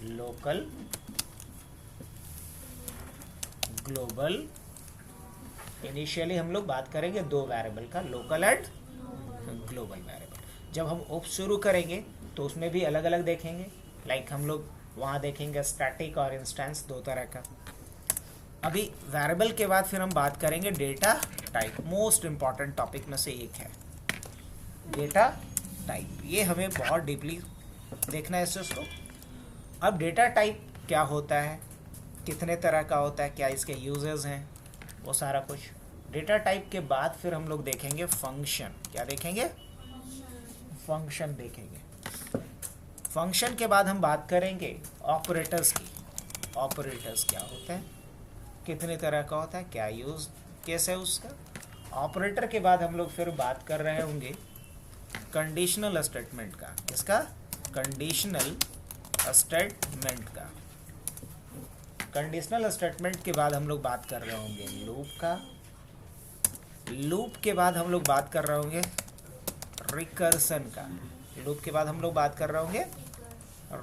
Speaker 1: लोकल, ग्लोबल। इनिशियली हम लोग बात करेंगे दो वेरिएबल का, लोकल एंड ग्लोबल वेरिएबल। जब हम ओप शुरू करेंगे तो उसमें भी अलग अलग देखेंगे, लाइक हम लोग वहाँ देखेंगे स्टैटिक और इंस्टेंस, दो तरह का। अभी वेरिएबल के बाद फिर हम बात करेंगे data type. Most important topic में से एक है डेटा टाइप। ये हमें बहुत डीपली देखना है इस चीज़ को। अब डेटा टाइप क्या होता है, कितने तरह का होता है, क्या इसके यूजेस हैं, वो सारा कुछ। डेटा टाइप के बाद फिर हम लोग देखेंगे फंक्शन। क्या देखेंगे? फंक्शन देखेंगे। फंक्शन के बाद हम बात करेंगे ऑपरेटर्स की। ऑपरेटर्स क्या होता है, कितने तरह का होता है, क्या यूज कैसे है उसका। ऑपरेटर के बाद हम लोग फिर बात कर रहे होंगे कंडीशनल स्टेटमेंट का। किसका? कंडीशनल स्टेटमेंट का। कंडीशनल स्टेटमेंट के बाद हम लोग बात कर रहे होंगे लूप का। लूप के बाद हम लोग बात कर रहे होंगे रिकर्सन का। लूप के बाद हम लोग बात कर रहे होंगे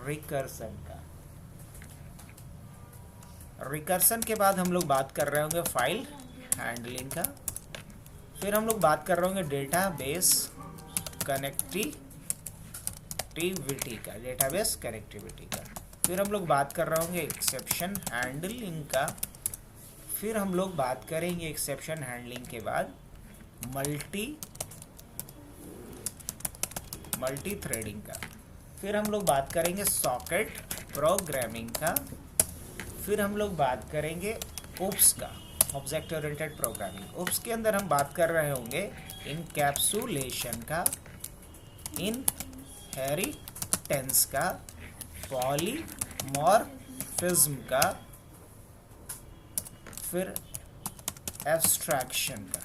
Speaker 1: रिकर्सन का। रिकर्सन के बाद हम लोग बात कर रहे होंगे फाइल हैंडलिंग का। फिर हम लोग बात कर रहे होंगे डेटाबेस कनेक्टिविटी का। डेटाबेस कनेक्टिविटी का। फिर हम लोग बात कर रहे होंगे एक्सेप्शन हैंडलिंग का। फिर हम लोग बात करेंगे एक्सेप्शन हैंडलिंग के बाद मल्टी थ्रेडिंग का। फिर हम लोग बात करेंगे सॉकेट प्रोग्रामिंग का। फिर हम लोग बात करेंगे ओप्स का, ऑब्जेक्ट ओरिएंटेड प्रोग्रामिंग। ओप्स के अंदर हम बात कर रहे होंगे इनकैप्सुलेशन का, इनहेरिटेंस का, पॉलीमॉर्फिज्म का, फिर एब्स्ट्रैक्शन का।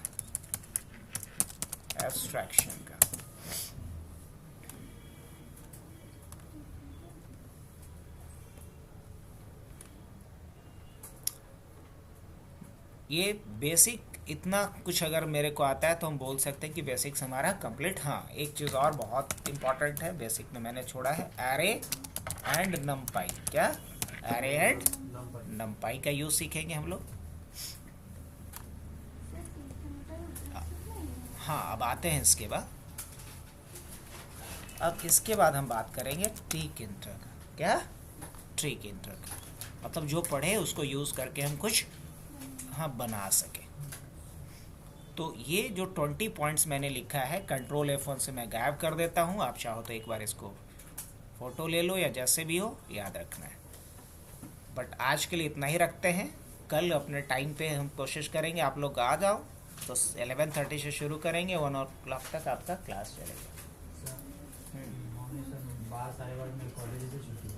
Speaker 1: ये बेसिक इतना कुछ अगर मेरे को आता है तो हम बोल सकते हैं कि बेसिक्स हमारा कंप्लीट। हाँ, एक चीज़ और बहुत इंपॉर्टेंट है बेसिक में मैंने छोड़ा है, एरे एंड नमपाई। क्या? एरे एंड नमपाई का यूज सीखेंगे हम लोग। हाँ, अब आते हैं इसके बाद। अब इसके बाद हम बात करेंगे ट्री कैरेक्टर का। क्या? ट्री कैरेक्टर का मतलब जो पढ़े उसको यूज़ करके हम कुछ बना सके। तो ये जो 20 पॉइंट्स मैंने लिखा है कंट्रोल F1 से मैं गायब कर देता हूँ। आप चाहो तो एक बार इसको फोटो ले लो या जैसे भी हो, याद रखना है। बट आज के लिए इतना ही रखते हैं। कल अपने टाइम पे हम कोशिश करेंगे आप लोग आ जाओ। तो 11:30 से शुरू करेंगे, 1 o'clock तक आपका क्लास चलेगा।
Speaker 2: सर, 9 में सर 12 साढ़े 12 में कॉलेज से छुट्टी